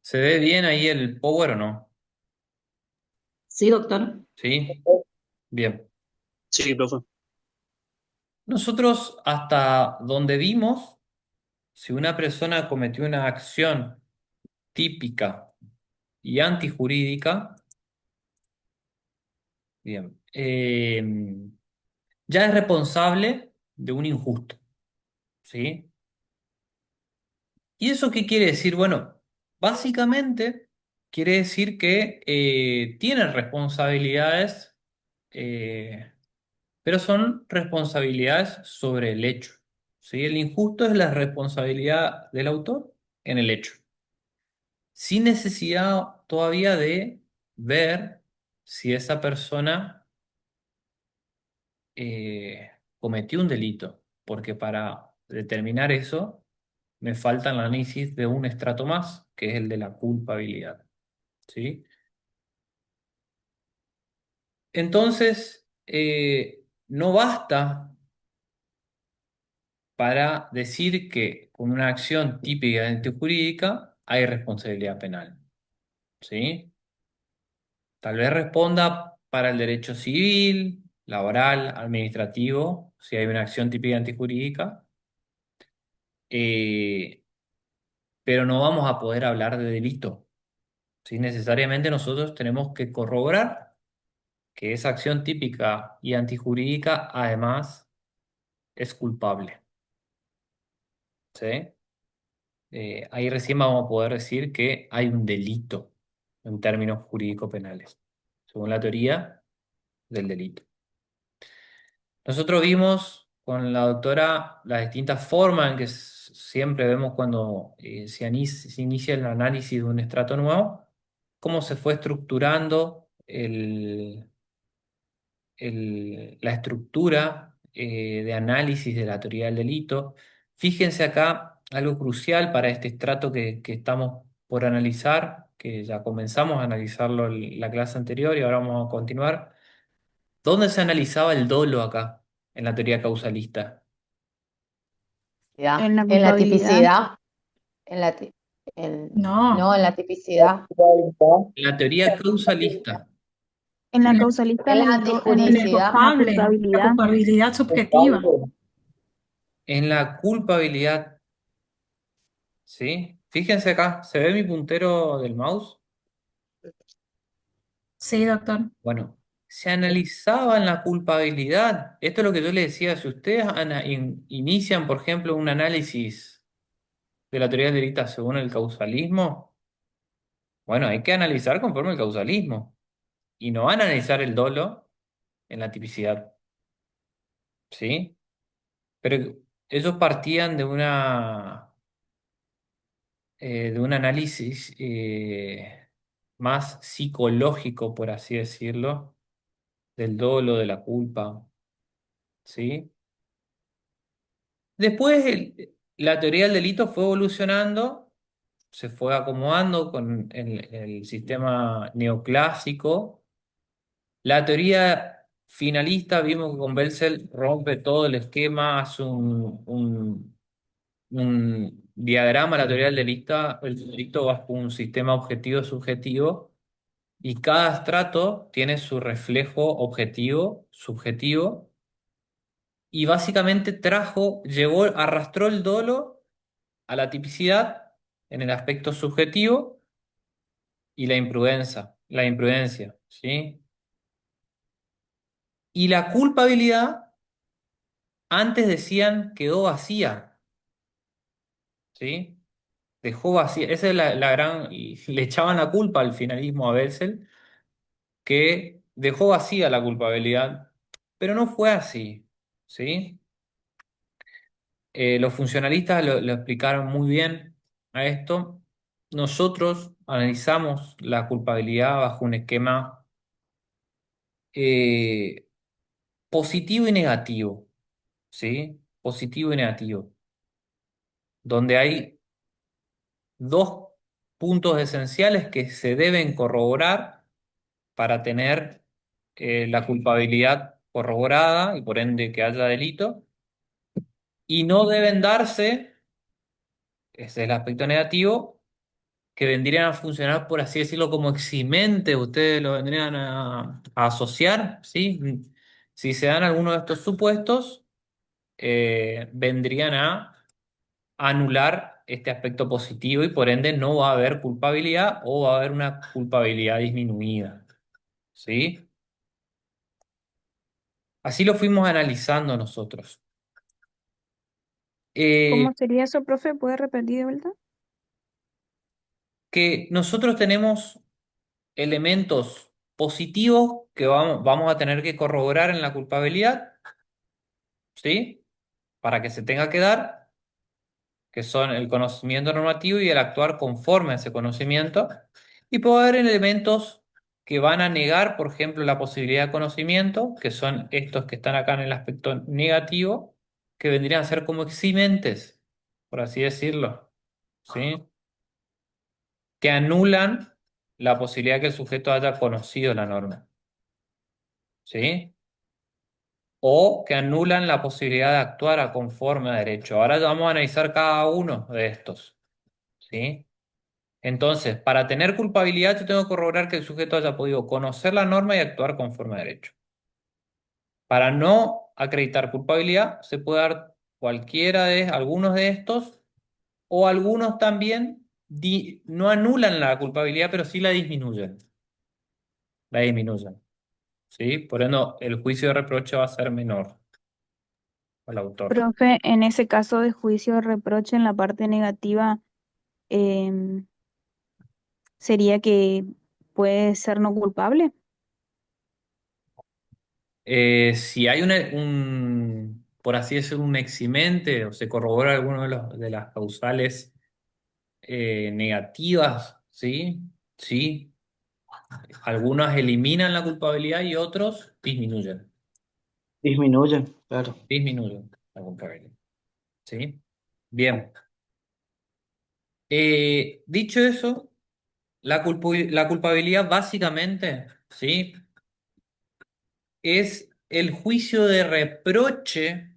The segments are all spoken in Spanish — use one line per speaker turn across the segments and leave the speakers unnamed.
¿Se ve bien ahí el power o no?
Sí, doctor.
¿Sí? Bien.
Sí, profe.
Nosotros hasta donde vimos, si una persona cometió una acción típica y antijurídica, bien, ya es responsable de un injusto, ¿sí? ¿Y eso qué quiere decir? Bueno, básicamente quiere decir que tiene responsabilidades, eh, pero son responsabilidades sobre el hecho, ¿sí? El injusto es la responsabilidad del autor en el hecho, sin necesidad todavía de ver si esa persona cometió un delito, porque para determinar eso me falta el análisis de un estrato más, que es el de la culpabilidad, ¿sí? Entonces, no basta para decir que con una acción típicamente jurídica hay responsabilidad penal, ¿sí? Tal vez responda para el derecho civil, laboral, administrativo, si hay una acción típicamente jurídica, eh, pero no vamos a poder hablar de delito, ¿sí? Necesariamente nosotros tenemos que corroborar que esa acción típica y antijurídica además es culpable, ¿sí? Ahí recién vamos a poder decir que hay un delito en términos jurídico penales, según la teoría del delito. Nosotros vimos con la doctora las distintas formas en que siempre vemos cuando se inicia el análisis de un estrato nuevo, cómo se fue estructurando la estructura de análisis de la teoría del delito. Fíjense acá algo crucial para este estrato que estamos por analizar, que ya comenzamos a analizarlo en la clase anterior y ahora vamos a continuar. ¿Dónde se analizaba el dolo acá, en la teoría causalista?
Tipicidad.
En la
En la
culpabilidad.
tipicidad, en la ti- no,
No,
en la tipicidad,
En la teoría causalista,
en la
¿sí?
causalista
en la
en el
antijuricidad,
en la
La
culpabilidad.
culpabilidad subjetiva.
En la culpabilidad, ¿sí? Fíjense acá, ¿se ve mi puntero del mouse?
Sí, doctor.
Bueno, se analizaba en la culpabilidad. Esto es lo que yo le decía. Si ustedes inician, por ejemplo, un análisis de la teoría del delito según el causalismo, bueno, hay que analizar conforme el causalismo. Y no van a analizar el dolo en la tipicidad, ¿sí? Pero ellos partían de un análisis más psicológico, por así decirlo, del dolo, de la culpa, ¿sí? Después la teoría del delito fue evolucionando, se fue acomodando con el sistema neoclásico. La teoría finalista, vimos que con Belzel rompe todo el esquema, hace un diagrama, la teoría del delito, el delito bajo un sistema objetivo-subjetivo, y cada estrato tiene su reflejo objetivo, subjetivo, y básicamente arrastró el dolo a la tipicidad en el aspecto subjetivo y la imprudencia, ¿sí? Y la culpabilidad, antes decían, quedó vacía, ¿sí? Dejó vacía. Esa es la gran. Y le echaban la culpa al finalismo a Bessel, que dejó vacía la culpabilidad, pero no fue así, ¿sí? Los funcionalistas lo explicaron muy bien a esto. Nosotros analizamos la culpabilidad bajo un esquema eh, positivo y negativo, ¿sí? Positivo y negativo, donde hay dos puntos esenciales que se deben corroborar para tener la culpabilidad corroborada y por ende que haya delito, y no deben darse, ese es el aspecto negativo, que vendrían a funcionar, por así decirlo, como eximente, ustedes lo vendrían a asociar, ¿sí? Si se dan algunos de estos supuestos, vendrían a anular este aspecto positivo y por ende no va a haber culpabilidad o va a haber una culpabilidad disminuida, ¿sí? Así lo fuimos analizando nosotros.
¿Cómo
Eh,
sería eso, profe? ¿Puede repetir de vuelta?
que nosotros tenemos elementos positivos que vamos a tener que corroborar en la culpabilidad, ¿sí? Para que se tenga que dar, que son el conocimiento normativo y el actuar conforme a ese conocimiento. Y puede haber elementos que van a negar, por ejemplo, la posibilidad de conocimiento, que son estos que están acá en el aspecto negativo, que vendrían a ser como eximentes, por así decirlo, ¿sí? Que anulan la posibilidad que el sujeto haya conocido la norma, ¿sí? O que anulan la posibilidad de actuar a conforme a derecho. Ahora vamos a analizar cada uno de estos, ¿sí? Entonces, para tener culpabilidad, yo tengo que corroborar que el sujeto haya podido conocer la norma y actuar conforme a derecho. Para no acreditar culpabilidad, se puede dar cualquiera de algunos de estos, o algunos también no anulan la culpabilidad, pero sí la disminuyen. La disminuyen, ¿sí? Por ende, el juicio de reproche va a ser menor al autor.
Profe, en ese caso de juicio de reproche en la parte negativa, em, ¿sería que puede ser no culpable?
Si hay por así decirlo, un eximente o se corrobora alguno de las causales negativas, ¿sí? Sí, algunas eliminan la culpabilidad y otros
Disminuye, claro.
disminuyen la culpabilidad, ¿sí? Bien. Dicho eso, la culpabilidad básicamente, ¿sí? Es el juicio de reproche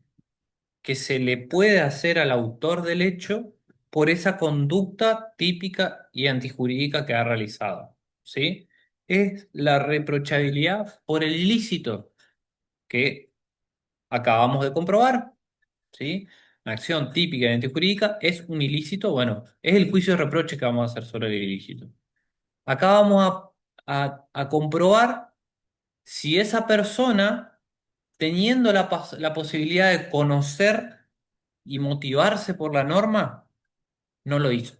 que se le puede hacer al autor del hecho por esa conducta típica y antijurídica que ha realizado, ¿sí? Es la reprochabilidad por el ilícito que acabamos de comprobar, ¿sí? Una acción típica y antijurídica es un ilícito, bueno, es el juicio de reproche que vamos a hacer sobre el ilícito. Acá vamos a comprobar si esa persona, teniendo la posibilidad de conocer y motivarse por la norma, no lo hizo,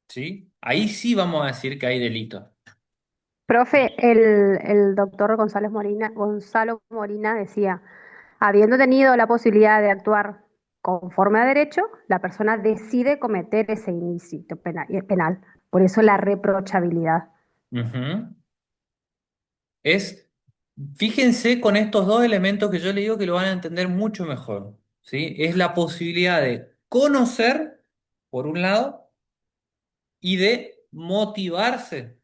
¿sí? Ahí sí vamos a decir que hay delito.
Profe, el doctor Gonzalo Molina decía, habiendo tenido la posibilidad de actuar conforme a derecho, la persona decide cometer ese ilícito penal. Por eso la reprochabilidad.
Ujú. Es, fíjense con estos dos elementos que yo le digo que lo van a entender mucho mejor, ¿sí? Es la posibilidad de conocer, por un lado, y de motivarse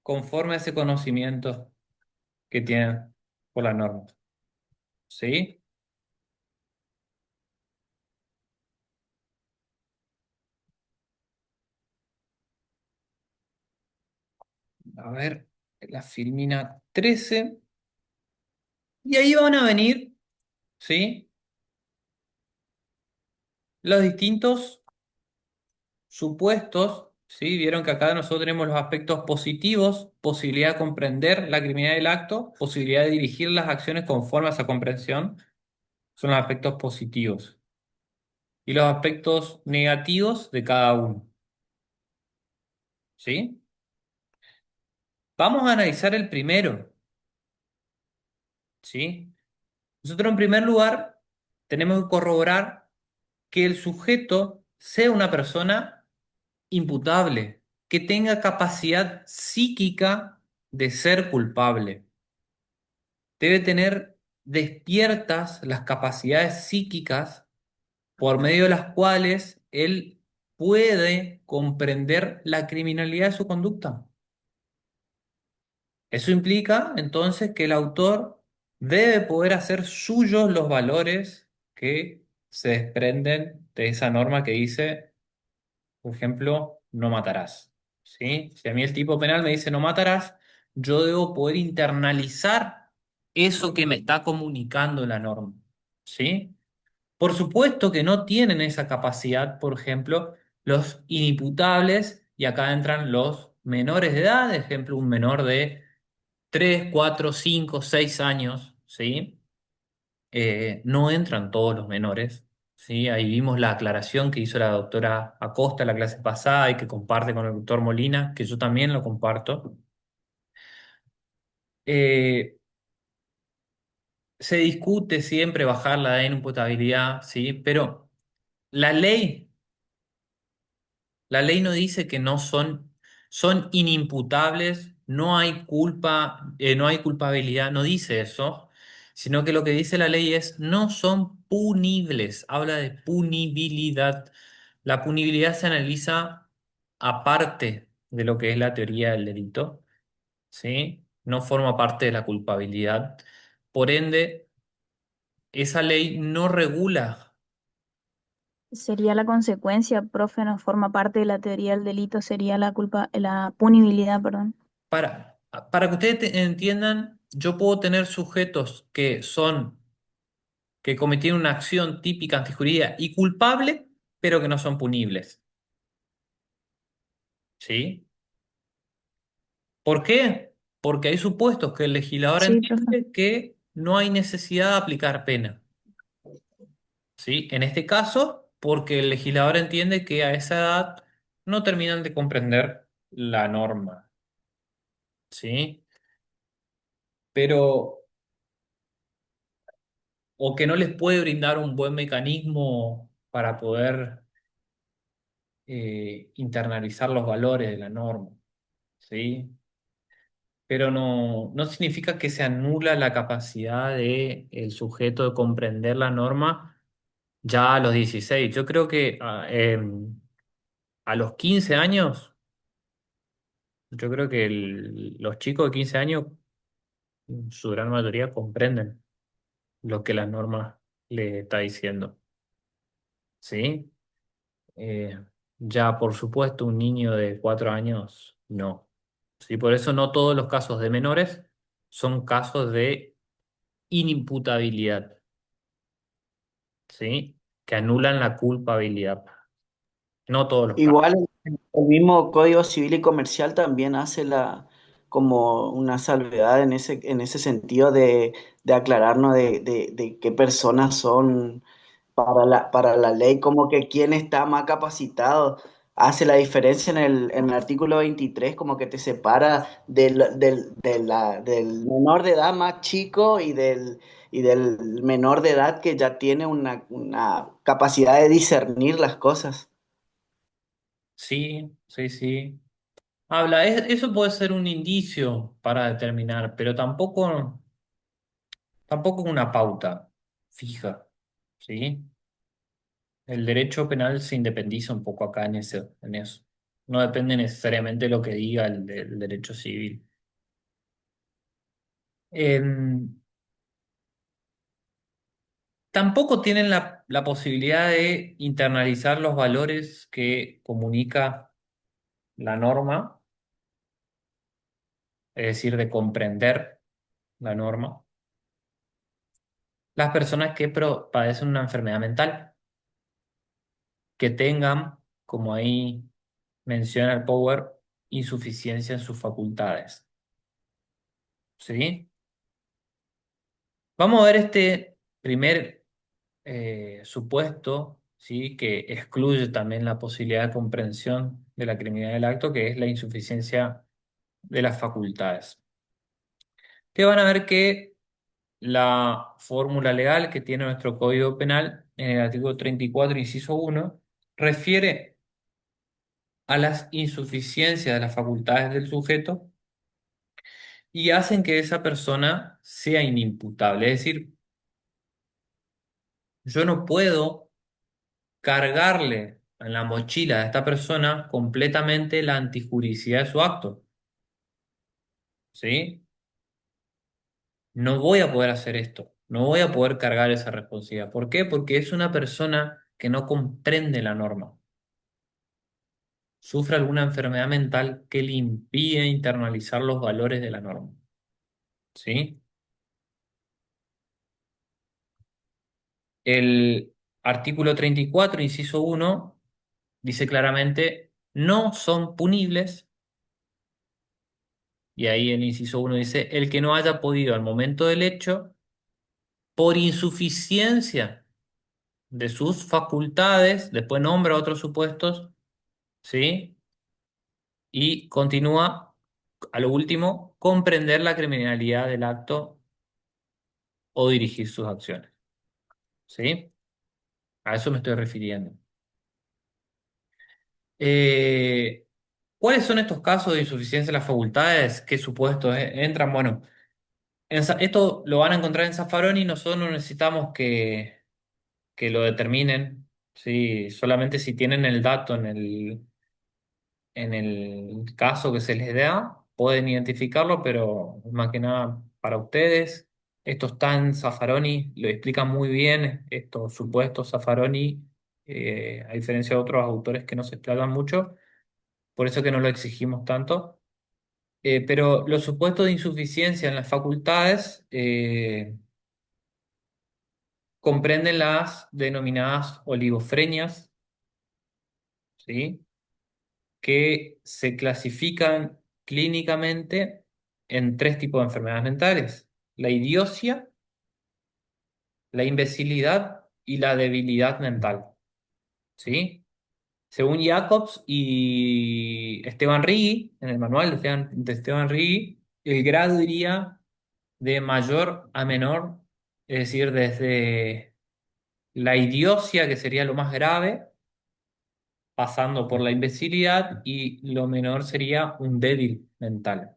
conforme a ese conocimiento que tienen por la norma, ¿sí? A ver, la filmina 13. Y ahí van a venir, ¿sí? Los distintos supuestos, ¿sí? Vieron que acá nosotros tenemos los aspectos positivos, posibilidad de comprender la criminalidad del acto, posibilidad de dirigir las acciones conforme a esa comprensión, son los aspectos positivos. Y los aspectos negativos de cada uno, ¿sí? Vamos a analizar el primero, ¿sí? Nosotros en primer lugar tenemos que corroborar que el sujeto sea una persona imputable, que tenga capacidad psíquica de ser culpable. Debe tener despiertas las capacidades psíquicas por medio de las cuales él puede comprender la criminalidad de su conducta. Eso implica entonces que el autor debe poder hacer suyos los valores que se desprenden de esa norma que dice, por ejemplo, no matarás. ¿Sí? Si a mí el tipo penal me dice no matarás, yo debo poder internalizar eso que me está comunicando la norma. ¿Sí? Por supuesto que no tienen esa capacidad, por ejemplo, los inimputables, y acá entran los menores de edad, ejemplo, un menor de 3 4 5 6 años, ¿sí? No entran todos los menores, ¿sí? Ahí vimos la aclaración que hizo la doctora Acosta la clase pasada y que comparte con el doctor Molina, que yo también lo comparto. Eh, Se discute siempre bajar la edad de imputabilidad, ¿sí? Pero la ley La ley no dice que no son inimputables, no hay culpa, no hay culpabilidad, no dice eso, sino que lo que dice la ley es no son punibles, habla de punibilidad. La punibilidad se analiza aparte de lo que es la teoría del delito, ¿sí? No forma parte de la culpabilidad. Por ende, esa ley no regula.
Sería la consecuencia, profe, no forma parte de la teoría del delito, sería la culpa, la punibilidad, perdón.
Para que ustedes entiendan, yo puedo tener sujetos que cometieron una acción típica antijurídica y culpable, pero que no son punibles. ¿Sí? ¿Por qué? Porque hay supuestos que el legislador
Sí, profe.
entiende que no hay necesidad de aplicar pena. ¿Sí? En este caso, porque el legislador entiende que a esa edad no terminan de comprender la norma. ¿Sí? Pero, o que no les puede brindar un buen mecanismo para poder internalizar los valores de la norma, ¿sí? Pero no significa que se anula la capacidad del sujeto de comprender la norma ya a los 16. Yo creo que a los 15 años, yo creo que los chicos de 15 años, en su gran mayoría, comprenden lo que la norma le está diciendo, ¿sí? Eh, ya, por supuesto, un niño de 4 años, no. Sí, por eso no todos los casos de menores son casos de inimputabilidad, ¿sí? Que anulan la culpabilidad. No todos los casos.
Igual el mismo Código Civil y Comercial también hace como una salvedad en ese sentido de aclararnos de qué personas son para la ley, como que quién está más capacitado. Hace la diferencia en el artículo 23 como que te separa del menor de edad más chico y del menor de edad que ya tiene una capacidad de discernir las cosas.
Sí, sí, sí. Eso puede ser un indicio para determinar, pero tampoco una pauta fija, ¿sí? El derecho penal se independiza un poco acá en eso. No depende necesariamente de lo que diga el derecho civil. Em, Tampoco tienen la posibilidad de internalizar los valores que comunica la norma, es decir, de comprender la norma, las personas que padecen una enfermedad mental, que tengan, como ahí menciona el Power, insuficiencia en sus facultades. ¿Sí? Vamos a ver este primer supuesto, ¿sí? Que excluye también la posibilidad de comprensión de la criminalidad del acto, que es la insuficiencia de las facultades. Que van a ver que la fórmula legal que tiene nuestro Código Penal en el artículo 34, inciso 1, refiere a las insuficiencias de las facultades del sujeto y hacen que esa persona sea inimputable. Es decir, yo no puedo cargarle en la mochila de esta persona completamente la antijuricidad de su acto, ¿sí? No voy a poder hacer esto. No voy a poder cargar esa responsabilidad. ¿Por qué? Porque es una persona que no comprende la norma. Sufre alguna enfermedad mental que le impide internalizar los valores de la norma. ¿Sí? El artículo 34, inciso uno, dice claramente, no son punibles, y ahí el inciso uno dice, el que no haya podido al momento del hecho, por insuficiencia de sus facultades, después nombra otros supuestos, ¿sí? Y continúa, a lo último, comprender la criminalidad del acto o dirigir sus acciones, ¿sí? A eso me estoy refiriendo. Eh, ¿Cuáles son estos casos de insuficiencia de las facultades? ¿Qué supuestos entran? Bueno, esto lo van a encontrar en Zaffaroni, nosotros no necesitamos que lo determinen, ¿sí? Solamente si tienen el dato en el caso que se les da, pueden identificarlo, pero más que nada para ustedes. Esto está en Zaffaroni, lo explica muy bien estos supuestos Zaffaroni, a diferencia de otros autores que no se explayan mucho, por eso que no lo exigimos tanto. Pero los supuestos de insuficiencia en las facultades comprenden las denominadas oligofrenias, ¿sí? Que se clasifican clínicamente en tres tipos de enfermedades mentales: la idiocia, la imbecilidad y la debilidad mental, ¿sí? Según Jacobs y Esteban Righi, en el manual de Esteban Righi, el grado iría de mayor a menor, es decir, desde la idiocia, que sería lo más grave, pasando por la imbecilidad, y lo menor sería un débil mental.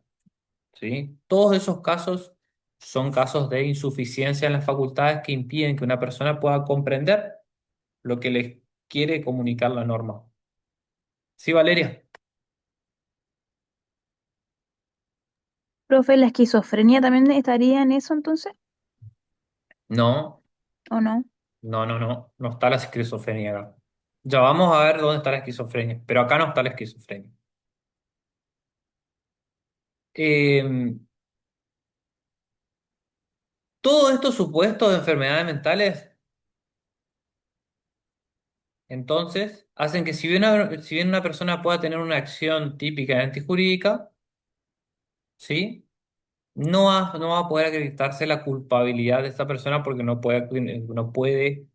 ¿Sí? Todos esos casos son casos de insuficiencia en las facultades que impiden que una persona pueda comprender lo que le quiere comunicar la norma. ¿Sí, Valeria?
Profe, ¿la esquizofrenia también estaría en eso entonces?
No,
¿O no?
no, no, no. No está la esquizofrenia acá. Ya vamos a ver dónde está la esquizofrenia, pero acá no está la esquizofrenia. Eh, Todos estos supuestos de enfermedades mentales, entonces, hacen que si bien una persona pueda tener una acción típica y antijurídica, ¿sí? No va a poder acreditarse la culpabilidad de esta persona porque no puede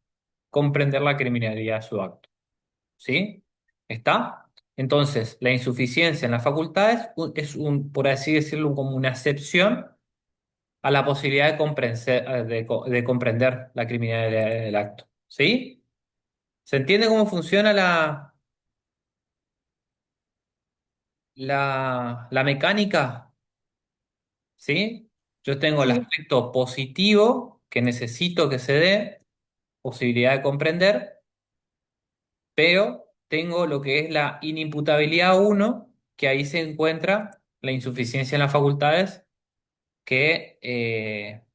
comprender la criminalidad de su acto. ¿Sí? ¿Está? Entonces, la insuficiencia en las facultades es por así decirlo, como una excepción a la posibilidad de comprender la criminalidad del acto. ¿Sí? ¿Se entiende cómo funciona la mecánica? ¿Sí? Yo tengo el
Sí.
aspecto positivo que necesito que se dé, posibilidad de comprender, pero tengo lo que es la inimputabilidad uno, que ahí se encuentra la insuficiencia en las facultades, que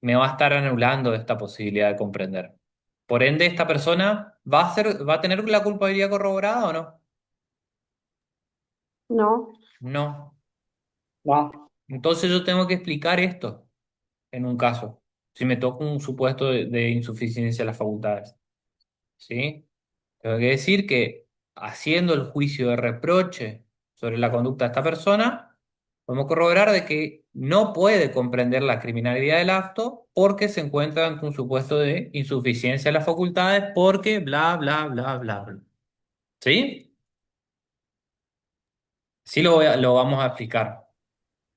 me va a estar anulando esta posibilidad de comprender. Por ende, esta persona va a tener la culpabilidad corroborada o no.
No.
No.
No.
Entonces yo tengo que explicar esto en un caso, si me toca un supuesto de insuficiencia de las facultades. ¿Sí? Tengo que decir que, haciendo el juicio de reproche sobre la conducta de esta persona, podemos corroborar de que no puede comprender la criminalidad del acto porque se encuentra ante un supuesto de insuficiencia de las facultades, porque bla, bla, bla, bla, bla. ¿Sí? Sí, lo vamos a explicar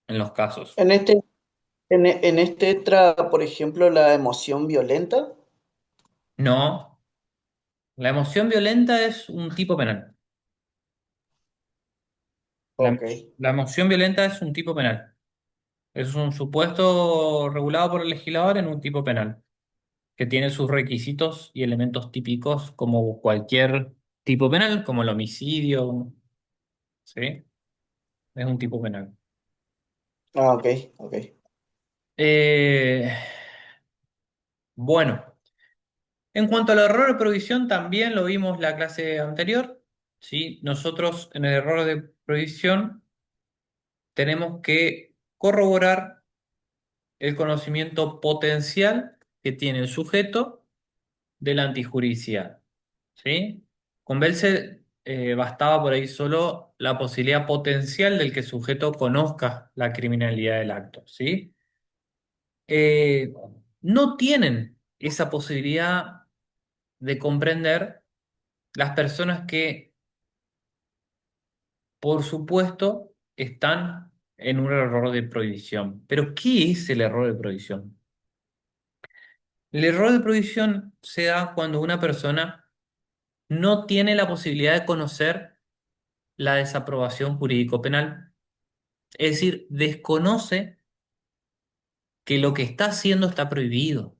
en los casos.
En este entra, por ejemplo, la emoción violenta.
No, la emoción violenta es un tipo penal. La,
Ok.
la emoción violenta es un tipo penal. Es un supuesto regulado por el legislador en un tipo penal, que tiene sus requisitos y elementos típicos como cualquier tipo penal, como el homicidio, ¿sí? Es un tipo penal.
Ah, ok, ok.
Eh, Bueno, en cuanto al error de provisión, también lo vimos la clase anterior, ¿sí? Nosotros en el error de provisión tenemos que corroborar el conocimiento potencial que tiene el sujeto de la antijuricidad, ¿sí? Con Belse bastaba por ahí solo la posibilidad potencial del que el sujeto conozca la criminalidad del acto, ¿sí? Eh, no tienen esa posibilidad de comprender las personas que, por supuesto, están en un error de prohibición. Pero, ¿qué es el error de prohibición? El error de prohibición se da cuando una persona no tiene la posibilidad de conocer la desaprobación jurídico-penal. Es decir, desconoce que lo que está haciendo está prohibido,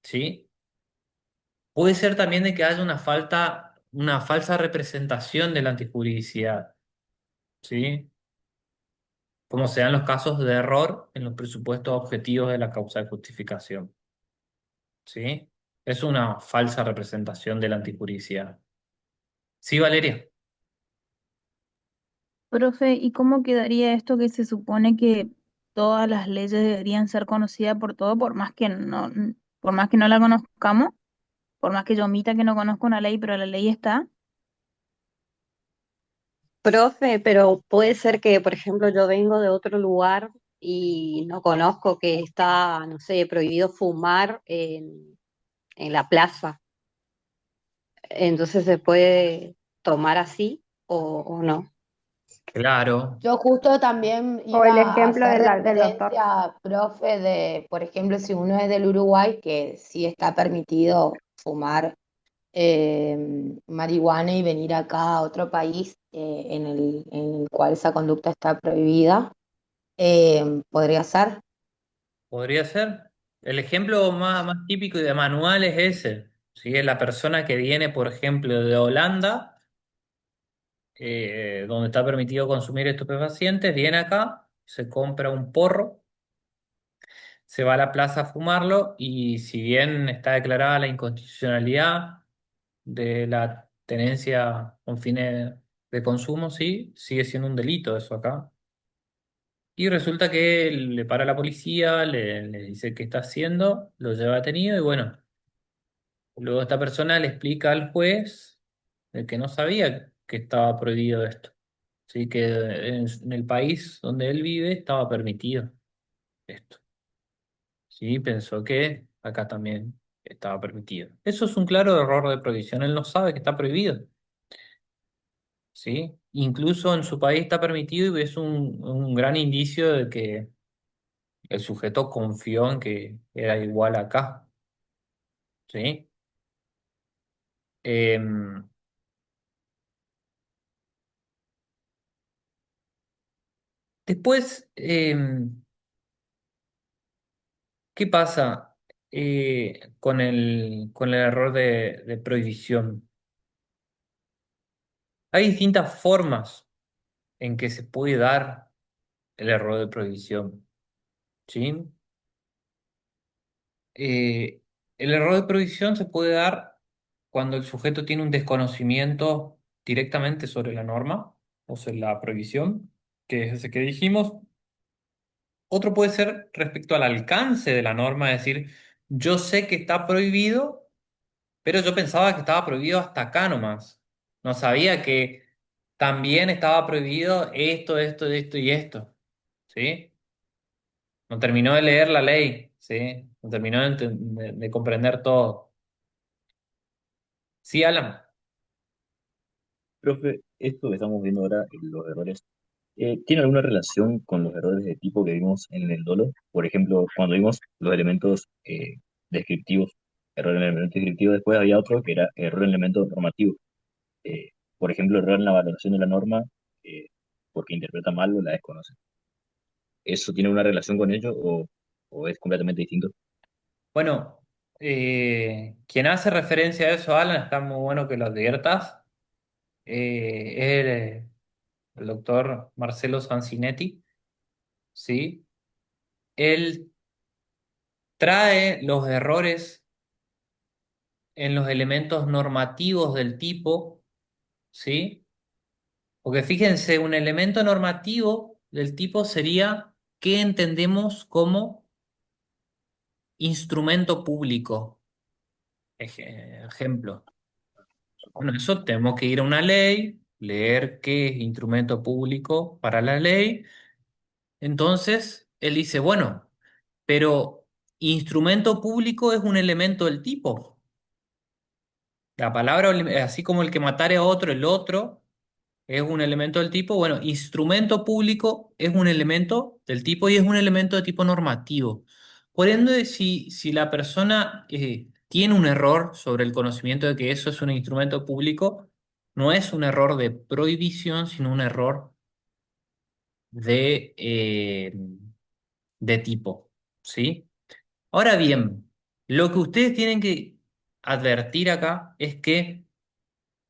¿sí? Puede ser también de que haya una falsa representación de la antijuridicidad, ¿sí? Como se dan los casos de error en los presupuestos objetivos de la causa de justificación, ¿sí? Es una falsa representación de la antijuridicidad. ¿Sí, Valeria?
Profe, ¿y cómo quedaría esto que se supone que todas las leyes deberían ser conocidas por todo, por más que no la conozcamos, por más que yo omita que no conozco una ley, pero la ley está?
Profe, pero puede ser que, por ejemplo, yo vengo de otro lugar y no conozco que está, no sé, prohibido fumar en la plaza. Entonces se puede tomar así o no.
Claro,
Yo justo también
O el
iba a
ejemplo
hacer
del doctor.
referencia, profe, de, por ejemplo, si uno es del Uruguay, que sí está permitido fumar marihuana y venir acá a otro país en el cual esa conducta está prohibida, podría ser.
podría ser. El ejemplo más típico y de manual es ese, ¿sí? Es la persona que viene, por ejemplo, de Holanda, donde está permitido consumir estupefacientes, viene acá, se compra un porro, se va a la plaza a fumarlo y si bien está declarada la inconstitucionalidad de la tenencia con fines de consumo, sí, sigue siendo un delito eso acá. Y resulta que le para la policía, le dice qué está haciendo, lo lleva detenido y bueno, luego esta persona le explica al juez de que no sabía que estaba prohibido esto. Sí, que en el país donde él vive estaba permitido esto. Sí, pensó que acá también estaba permitido. Eso es un claro error de prohibición. Él no sabe que está prohibido. ¿Sí? Incluso en su país está permitido y es un gran indicio de que el sujeto confió en que era igual acá. ¿Sí? Em, después, ¿qué pasa con el error de prohibición? Hay distintas formas en que se puede dar el error de prohibición. ¿Sí? Eh, el error de prohibición se puede dar cuando el sujeto tiene un desconocimiento directamente sobre la norma o sobre la prohibición, que es ese que dijimos. Otro puede ser respecto al alcance de la norma, es decir, yo sé que está prohibido, pero yo pensaba que estaba prohibido hasta acá nomás. No sabía que también estaba prohibido esto, esto, esto y esto. ¿Sí? No terminó de leer la ley, ¿sí? No terminó de comprender todo. Sí, Alan.
Profe, esto que estamos viendo ahora, los errores, ¿tiene alguna relación con los errores de tipo que vimos en el dolo? Por ejemplo, cuando vimos los elementos descriptivos, error en el elemento descriptivo, después había otro que era error en el elemento normativo. Por ejemplo, error en la valoración de la norma eh, porque interpreta mal o la desconoce. ¿Eso tiene una relación con ello o es completamente distinto?
Bueno, quien hace referencia a eso, Alan, está muy bueno que lo adviertas. Es el doctor Marcelo Sancinetti, ¿sí? Él trae los errores en los elementos normativos del tipo, ¿sí? Porque fíjense, un elemento normativo del tipo sería qué entendemos como instrumento público. Ejemplo. Bueno, eso tenemos que ir a una ley, leer qué es instrumento público para la ley. Entonces, él dice, bueno, pero instrumento público es un elemento del tipo. La palabra, así como el que matare a otro, el otro, es un elemento del tipo. Bueno, instrumento público es un elemento del tipo y es un elemento de tipo normativo. Por ende, si la persona tiene un error sobre el conocimiento de que eso es un instrumento público, no es un error de prohibición, sino un error de tipo. ¿Sí? Ahora bien, lo que ustedes tienen que advertir acá es que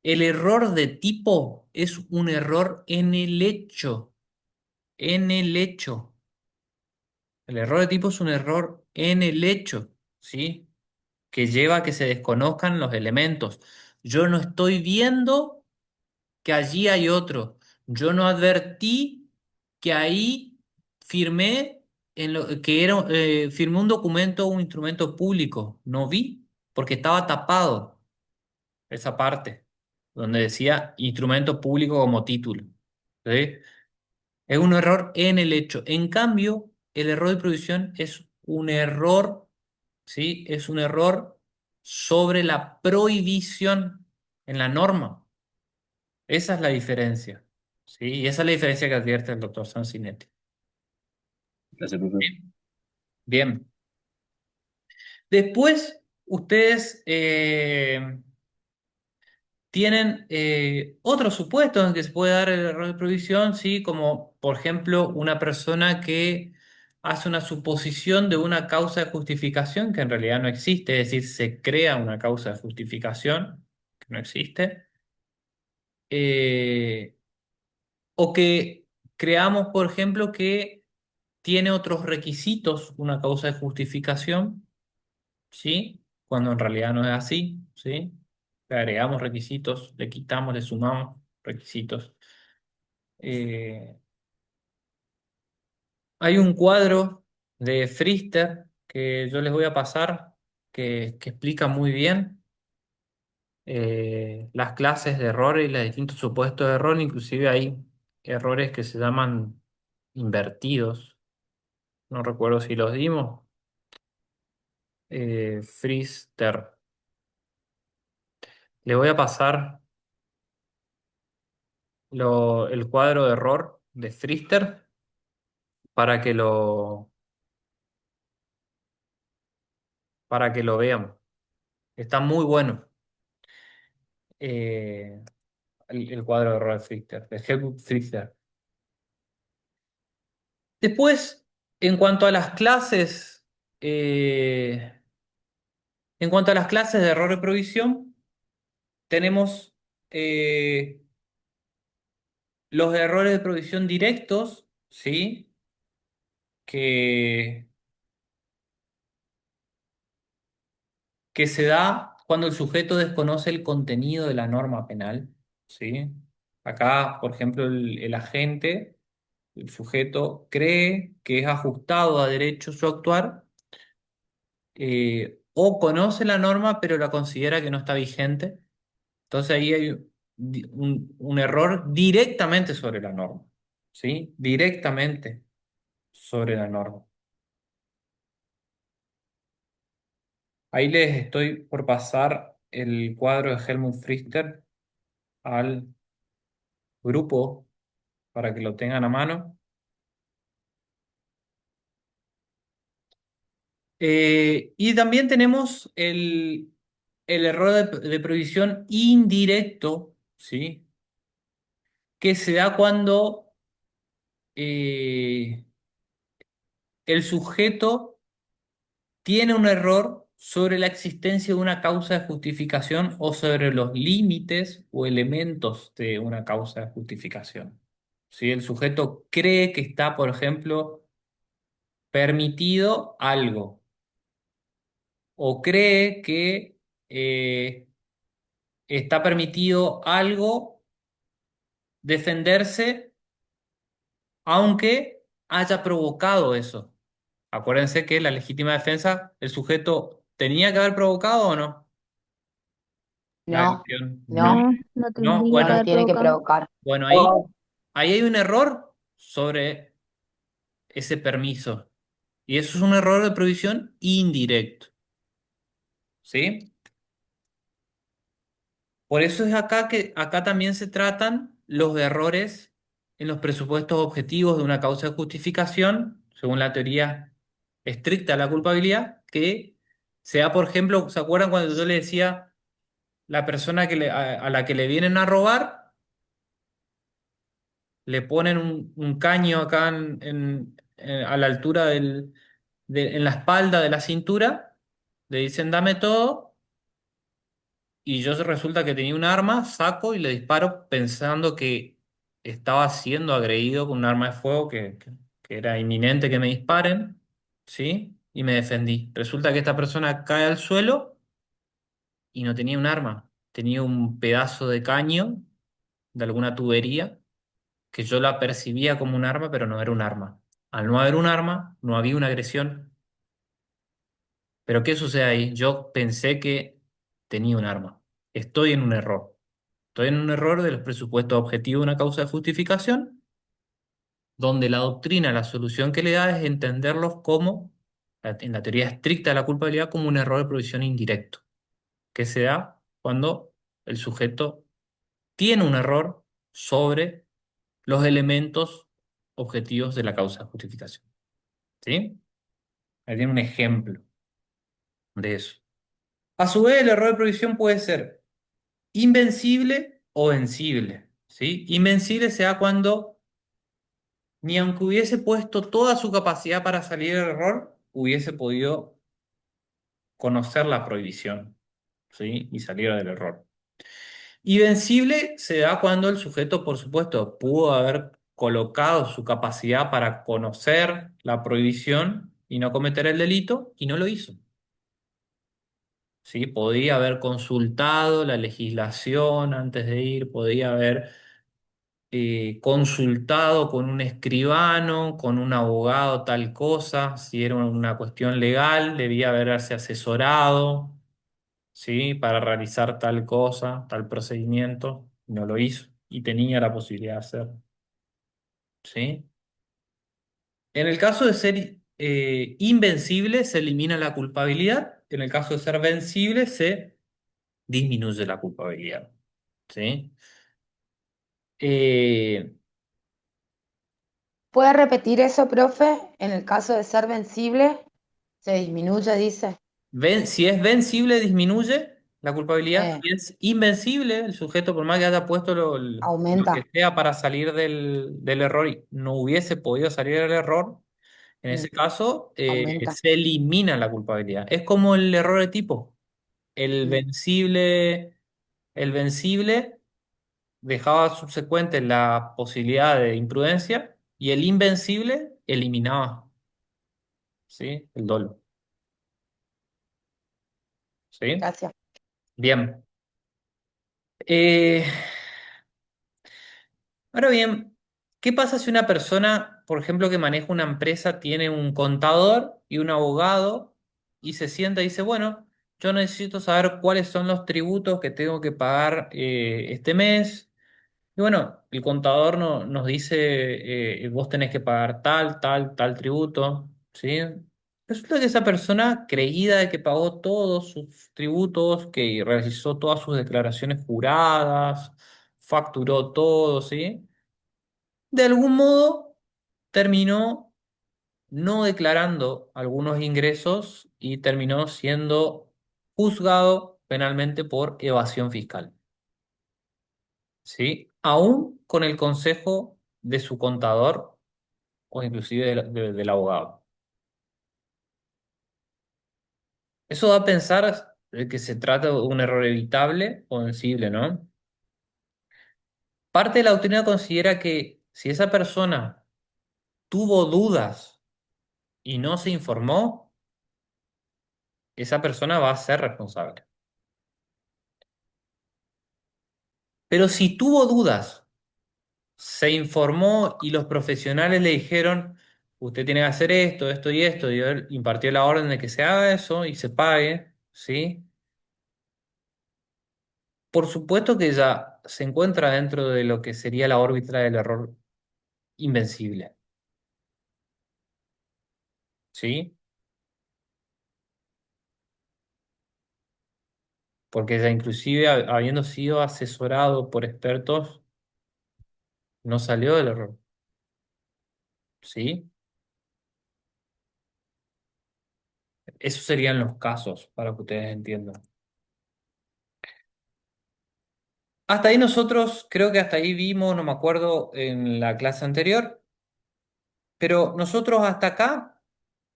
el error de tipo es un error en el hecho. En el hecho. El error de tipo es un error en el hecho, ¿sí? Que lleva a que se desconozcan los elementos. Yo no estoy viendo que allí hay otro. Yo no advertí que ahí firmé firmé un documento o un instrumento público. No vi porque estaba tapado esa parte donde decía instrumento público como título. ¿Sí? Es un error en el hecho. En cambio, el error de provisión es un error, ¿sí? Es un error sobre la prohibición en la norma. Esa es la diferencia, ¿sí? Y esa es la diferencia que advierte el doctor Sancinetti.
Gracias, profe.
Bien. Después, ustedes tienen otros supuestos en que se puede dar el error de provisión, ¿sí? Como, por ejemplo, una persona que hace una suposición de una causa de justificación que en realidad no existe, es decir, se crea una causa de justificación que no existe. Eh, o que creamos, por ejemplo, que tiene otros requisitos una causa de justificación, ¿sí? Cuando en realidad no es así, ¿sí? Le agregamos requisitos, le quitamos, le sumamos requisitos. Eh, Hay un cuadro de Frister que yo les voy a pasar que explica muy bien las clases de errores y los distintos supuestos de error. Inclusive hay errores que se llaman invertidos. No recuerdo si los dimos. Frister. Le voy a pasar el cuadro de error de Frister para para que lo vean. Está muy bueno el cuadro de error de Frister, de Helmut Frister. Después, en cuanto a las clases, eh, en cuanto a las clases de error de provisión, tenemos los errores de provisión directos, ¿sí? Que que se da cuando el sujeto desconoce el contenido de la norma penal, ¿sí? Acá, por ejemplo, el agente, el sujeto, cree que es ajustado a derecho su actuar, o conoce la norma pero la considera que no está vigente. Entonces ahí hay un error directamente sobre la norma, ¿sí? Directamente sobre la norma. Ahí les estoy por pasar el cuadro de Helmut Frister al grupo para que lo tengan a mano. Y también tenemos el error de previsión indirecto, ¿sí? Que se da cuando eh, el sujeto tiene un error sobre la existencia de una causa de justificación o sobre los límites o elementos de una causa de justificación. ¿Sí? El sujeto cree que está, por ejemplo, permitido algo. o cree que eh, está permitido algo defenderse aunque haya provocado eso. Acuérdense que la legítima defensa, el sujeto tenía que haber provocado o no. La
No,
cuestión,
no,
no,
No, no
no.
tendría
no,
que
no
haber
Bueno,
tiene que
provocado.
provocar.
bueno, ahí hay un error sobre ese permiso. Y eso es un error de provisión indirecto. ¿Sí? Por eso es acá que acá también se tratan los errores en los presupuestos objetivos de una causa de justificación, según la teoría estricta de la culpabilidad, que sea, por ejemplo, ¿se acuerdan cuando yo le decía la persona a la que le vienen a robar, le ponen un caño acá a la altura en la espalda de la cintura, le dicen dame todo? Y yo resulta que tenía un arma, saco y le disparo pensando que estaba siendo agredido con un arma de fuego, que era inminente que me disparen, ¿sí? Y me defendí. Resulta que esta persona cae al suelo y no tenía un arma, tenía un pedazo de caño de alguna tubería que yo la percibía como un arma, pero no era un arma. Al no haber un arma, no había una agresión. Pero ¿qué sucede ahí? Yo pensé que tenía un arma. Estoy en un error. Estoy en un error de los presupuestos objetivos de una causa de justificación, donde la doctrina, la solución que le da es entenderlos como, en la teoría estricta de la culpabilidad, como un error de provisión indirecto, que se da cuando el sujeto tiene un error sobre los elementos objetivos de la causa de justificación. ¿Sí? Ahí tiene un ejemplo de eso. A su vez, el error de provisión puede ser invencible o vencible. ¿Sí? Invencible se da cuando ni aunque hubiese puesto toda su capacidad para salir del error, hubiese podido conocer la prohibición, ¿sí? Y salir del error. Y vencible se da cuando el sujeto, por supuesto, pudo haber colocado su capacidad para conocer la prohibición y no cometer el delito, y no lo hizo. ¿Sí? Podía haber consultado la legislación antes de ir, podía haber consultado con un escribano, con un abogado, tal cosa, si era una cuestión legal, debía haberse asesorado, ¿sí? Para realizar tal cosa, tal procedimiento, no lo hizo y tenía la posibilidad de hacerlo, ¿sí? En el caso de ser invencible, se elimina la culpabilidad, en el caso de ser vencible, se disminuye la culpabilidad, ¿sí? Eh,
¿Puede repetir eso, profe? En el caso de ser vencible, se disminuye, dice.
Si es vencible, disminuye la culpabilidad.
Eh,
Si es invencible, el sujeto, por más que haya puesto lo que
aumenta.
sea para salir del error y no hubiese podido salir del error, en
Mm,
ese caso
aumenta.
se elimina la culpabilidad. Es como el error de tipo. El
Mm,
vencible, el vencible dejaba subsecuente la posibilidad de imprudencia y el invencible eliminaba, ¿sí? El dolo. ¿Sí?
gracias.
Bien. Eh, Ahora bien, ¿qué pasa si una persona, por ejemplo, que maneja una empresa, tiene un contador y un abogado y se sienta y dice, bueno, yo necesito saber cuáles son los tributos que tengo que pagar este mes? Y bueno, el contador nos dice, vos tenés que pagar tal tributo, ¿sí? Resulta que esa persona, creída de que pagó todos sus tributos, que realizó todas sus declaraciones juradas, facturó todo, ¿sí? De algún modo terminó no declarando algunos ingresos y terminó siendo juzgado penalmente por evasión fiscal, ¿sí? Aún con el consejo de su contador o inclusive del abogado. Eso da a pensar que se trata de un error evitable o sensible, ¿no? Parte de la doctrina considera que si esa persona tuvo dudas y no se informó, esa persona va a ser responsable. Pero si tuvo dudas, se informó y los profesionales le dijeron, usted tiene que hacer esto, esto y esto, y él impartió la orden de que se haga eso y se pague, ¿sí? Por supuesto que ya se encuentra dentro de lo que sería la órbita del error invencible, ¿sí? Porque ya inclusive habiendo sido asesorado por expertos, no salió del error, ¿sí? Esos serían los casos para que ustedes entiendan. Hasta ahí nosotros, creo que hasta ahí vimos, no me acuerdo en la clase anterior, pero nosotros hasta acá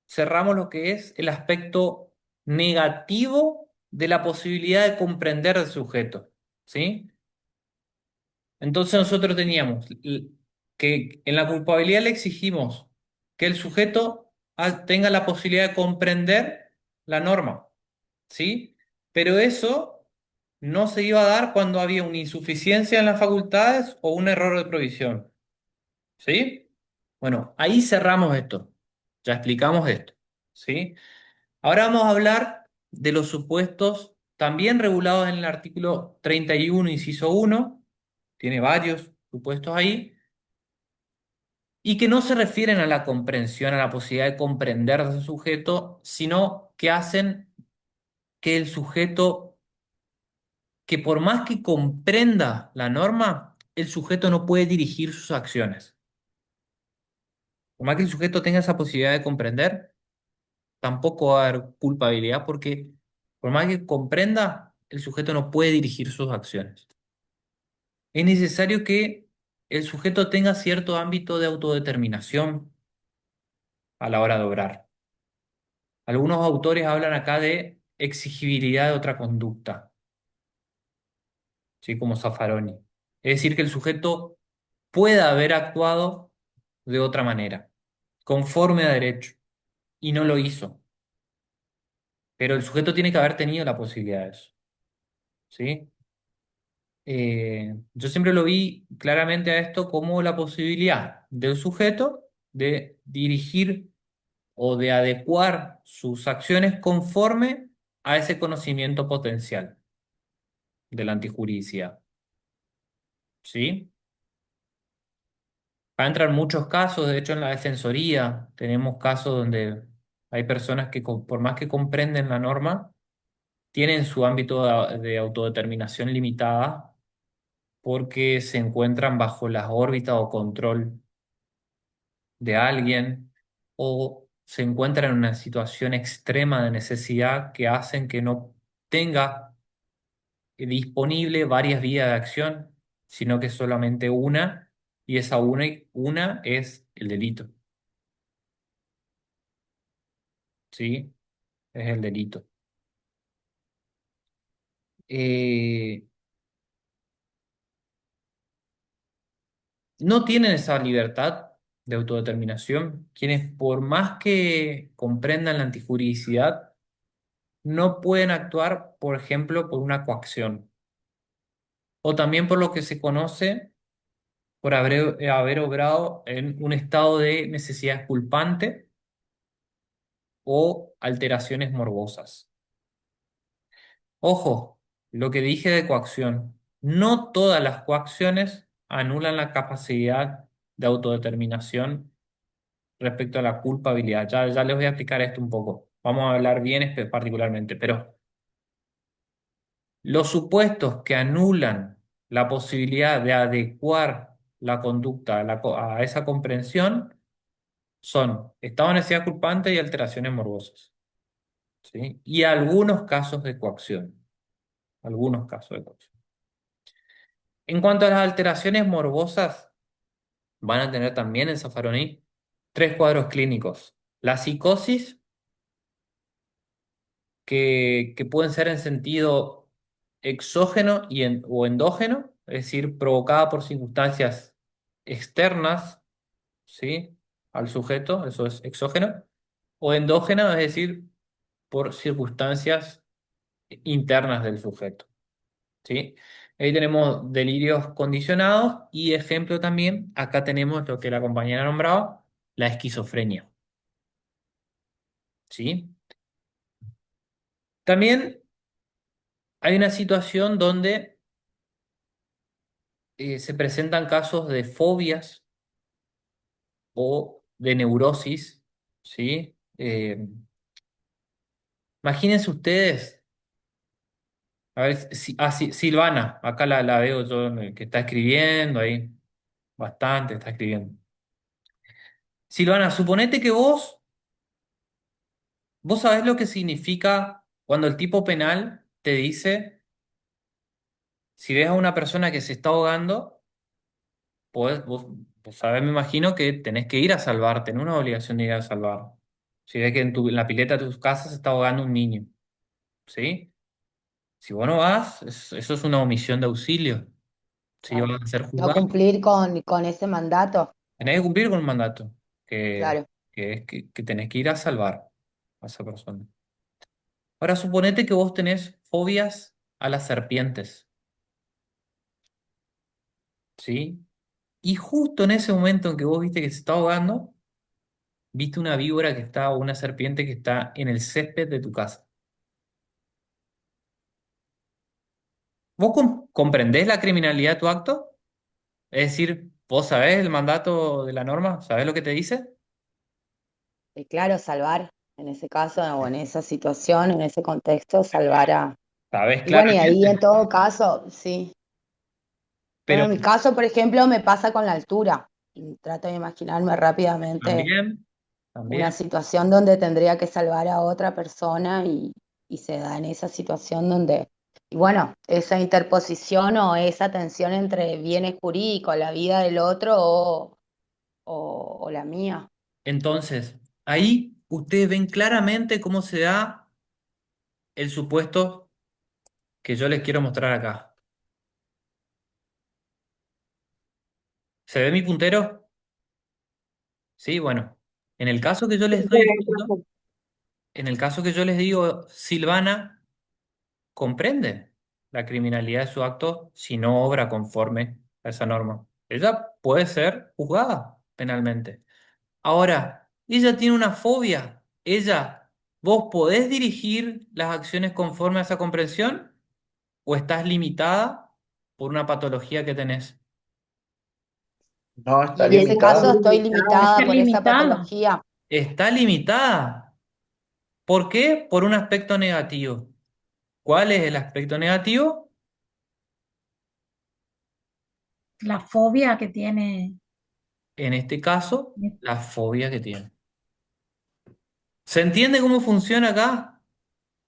cerramos lo que es el aspecto negativo de la posibilidad de comprender al sujeto, ¿sí? Entonces nosotros teníamos que en la culpabilidad le exigimos que el sujeto tenga la posibilidad de comprender la norma, ¿sí? Pero eso no se iba a dar cuando había una insuficiencia en las facultades o un error de provisión, ¿sí? Bueno, ahí cerramos esto, ya explicamos esto, ¿sí? Ahora vamos a hablar de los supuestos también regulados en el artículo 31, inciso uno, tiene varios supuestos ahí, y que no se refieren a la comprensión, a la posibilidad de comprender a ese sujeto, sino que hacen que el sujeto, que por más que comprenda la norma, el sujeto no puede dirigir sus acciones. Por más que el sujeto tenga esa posibilidad de comprender, tampoco va a haber culpabilidad porque por más que comprenda, el sujeto no puede dirigir sus acciones. Es necesario que el sujeto tenga cierto ámbito de autodeterminación a la hora de obrar. Algunos autores hablan acá de exigibilidad de otra conducta, ¿sí? Como Zaffaroni. Es decir, que el sujeto pueda haber actuado de otra manera, conforme a derecho, y no lo hizo. Pero el sujeto tiene que haber tenido la posibilidad de eso, ¿sí? Yo siempre lo vi claramente a esto como la posibilidad del sujeto de dirigir o de adecuar sus acciones conforme a ese conocimiento potencial de la antijuridicidad, ¿sí? Va a entrar muchos casos, de hecho en la defensoría tenemos casos donde hay personas que por más que comprenden la norma, tienen su ámbito de autodeterminación limitada porque se encuentran bajo las órbitas o control de alguien o se encuentran en una situación extrema de necesidad que hacen que no tenga disponible varias vías de acción, sino que solamente una, y esa una es el delito, ¿sí? Es el delito. Eh, no tienen esa libertad de autodeterminación quienes por más que comprendan la antijuridicidad, no pueden actuar, por ejemplo, por una coacción, o también por lo que se conoce por haber obrado en un estado de necesidad culpante o alteraciones morbosas. Ojo, lo que dije de coacción, no todas las coacciones anulan la capacidad de autodeterminación respecto a la culpabilidad. Ya les voy a explicar esto un poco. Vamos a hablar bien particularmente, pero los supuestos que anulan la posibilidad de adecuar la conducta a esa comprensión son estado de necesidad culpante y alteraciones morbosas, ¿sí? Y algunos casos de coacción. Algunos casos de coacción. En cuanto a las alteraciones morbosas, van a tener también en Zaffaroni tres cuadros clínicos. La psicosis, que pueden ser en sentido exógeno o endógeno, es decir, provocada por circunstancias externas, ¿sí? Al sujeto, eso es exógeno, o endógeno, es decir, por circunstancias internas del sujeto. ¿Sí? Ahí tenemos delirios condicionados y ejemplo también, acá tenemos lo que la compañera ha nombrado, la esquizofrenia. ¿Sí? También hay una situación donde se presentan casos de fobias o de neurosis. ¿Sí? Imagínense ustedes, a ver, Silvana, acá la veo yo que está escribiendo ahí, bastante está escribiendo. Silvana, suponete que vos sabés lo que significa cuando el tipo penal te dice, si ves a una persona que se está ahogando, vos sabés, me imagino que tenés que ir a salvar, tenés una obligación de ir a salvar. Si ves que en la pileta de tus casas se está ahogando un niño, ¿sí? Si vos no vas, eso es una omisión de auxilio, ¿sí?
Claro.
Vas a ser
No
juzgado.
cumplir con ese mandato,
Tenés que cumplir con un mandato, que,
claro.
que es que tenés que ir a salvar a esa persona. Ahora, suponete que vos tenés fobias a las serpientes, ¿sí? Y justo en ese momento en que vos viste que se está ahogando, viste una víbora que está, o una serpiente que está en el césped de tu casa. ¿Vos comprendés la criminalidad de tu acto? Es decir, ¿vos sabés el mandato de la norma? ¿Sabés lo que te dice?
Y claro, salvar en ese caso o en esa situación, en ese contexto, salvar a...
Sabés
Y bueno, y ahí en
claramente.
todo caso, sí. Bueno,
Pero
en mi caso, por ejemplo, me pasa con la altura. Y trato de imaginarme rápidamente
también,
una
también.
situación donde tendría que salvar a otra persona y se da en esa situación donde, y bueno, esa interposición o esa tensión entre bienes jurídicos, la vida del otro o la mía.
Entonces, ahí ustedes ven claramente cómo se da el supuesto que yo les quiero mostrar acá. ¿Se ve mi puntero? Sí, bueno. En el caso que yo les estoy diciendo, en el caso que yo les digo, Silvana comprende la criminalidad de su acto si no obra conforme a esa norma. Ella puede ser juzgada penalmente. Ahora, ella tiene una fobia. ¿Vos podés dirigir las acciones conforme a esa comprensión o estás limitada por una patología que tenés?
No,
Y
está
en ese caso
limitado.
estoy
Está
limitada por esa
limitada.
patología.
Está limitada. ¿Por qué? Por un aspecto negativo. ¿Cuál es el aspecto negativo?
La fobia que tiene.
En este caso, la fobia que tiene. ¿Se entiende cómo funciona acá?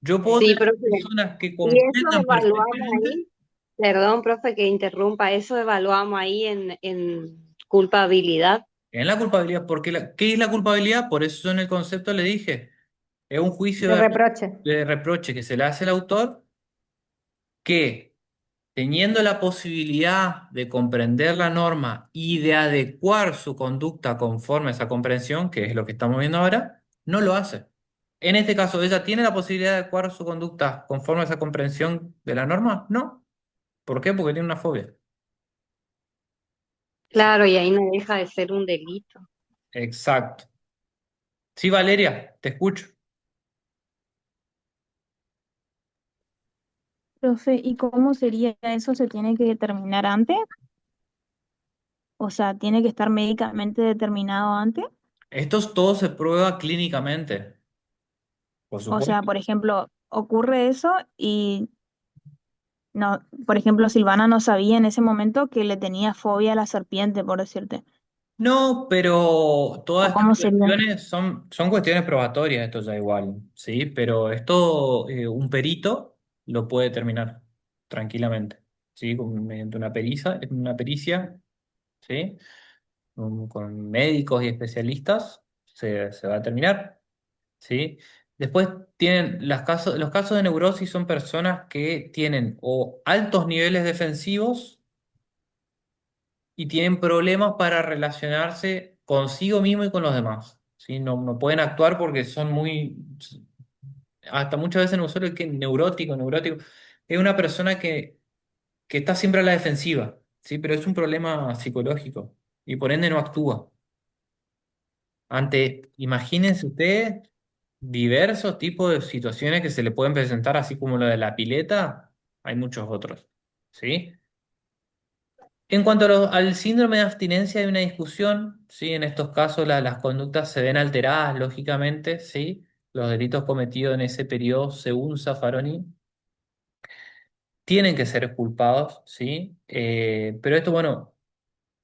Yo puedo
Sí,
tener
profe.
personas que
Y eso
comprendan
evaluamos
perfectamente
ahí, perdón, profe, que interrumpa, eso evaluamos ahí en culpabilidad.
en la culpabilidad. Porque ¿qué es la culpabilidad? Por eso yo en el concepto le dije, es un juicio
De reproche.
de reproche que se le hace al autor que, teniendo la posibilidad de comprender la norma y de adecuar su conducta conforme a esa comprensión, que es lo que estamos viendo ahora, no lo hace. En este caso, ¿ella tiene la posibilidad de adecuar su conducta conforme a esa comprensión de la norma? No. ¿Por qué? Porque tiene una fobia. Sí,
Claro, y ahí no deja de ser un delito.
exacto. Sí, Valeria, te escucho.
Profe, ¿y cómo sería eso? ¿Se tiene que determinar antes? O sea, ¿tiene que estar médicamente determinado antes?
Esto todo se prueba clínicamente, por
O sea,
supuesto.
por ejemplo, ocurre eso y no, por ejemplo, Silvana no sabía en ese momento que le tenía fobia a la serpiente, por decirte.
No, pero
¿O
todas estas
cómo sería?
cuestiones son cuestiones probatorias, esto ya igual, ¿sí? Pero esto un perito lo puede determinar tranquilamente, ¿sí? Mediante una pericia, ¿sí? Con médicos y especialistas se va a determinar, ¿sí? Después tienen los casos de neurosis son personas que tienen o altos niveles defensivos y tienen problemas para relacionarse consigo mismo y con los demás, ¿sí? No pueden actuar porque son muy... hasta muchas veces no solo el que neurótico, neurótico, es una persona que está siempre a la defensiva, ¿sí? Pero es un problema psicológico y por ende no actúa. Imagínense ustedes diversos tipos de situaciones que se le pueden presentar, así como lo de la pileta, hay muchos otros, ¿sí? En cuanto al síndrome de abstinencia, hay una discusión, ¿sí? En estos casos las conductas se ven alteradas, lógicamente, ¿sí? Los delitos cometidos en ese periodo, según Zaffaroni, tienen que ser culpados, ¿sí? Pero esto, bueno,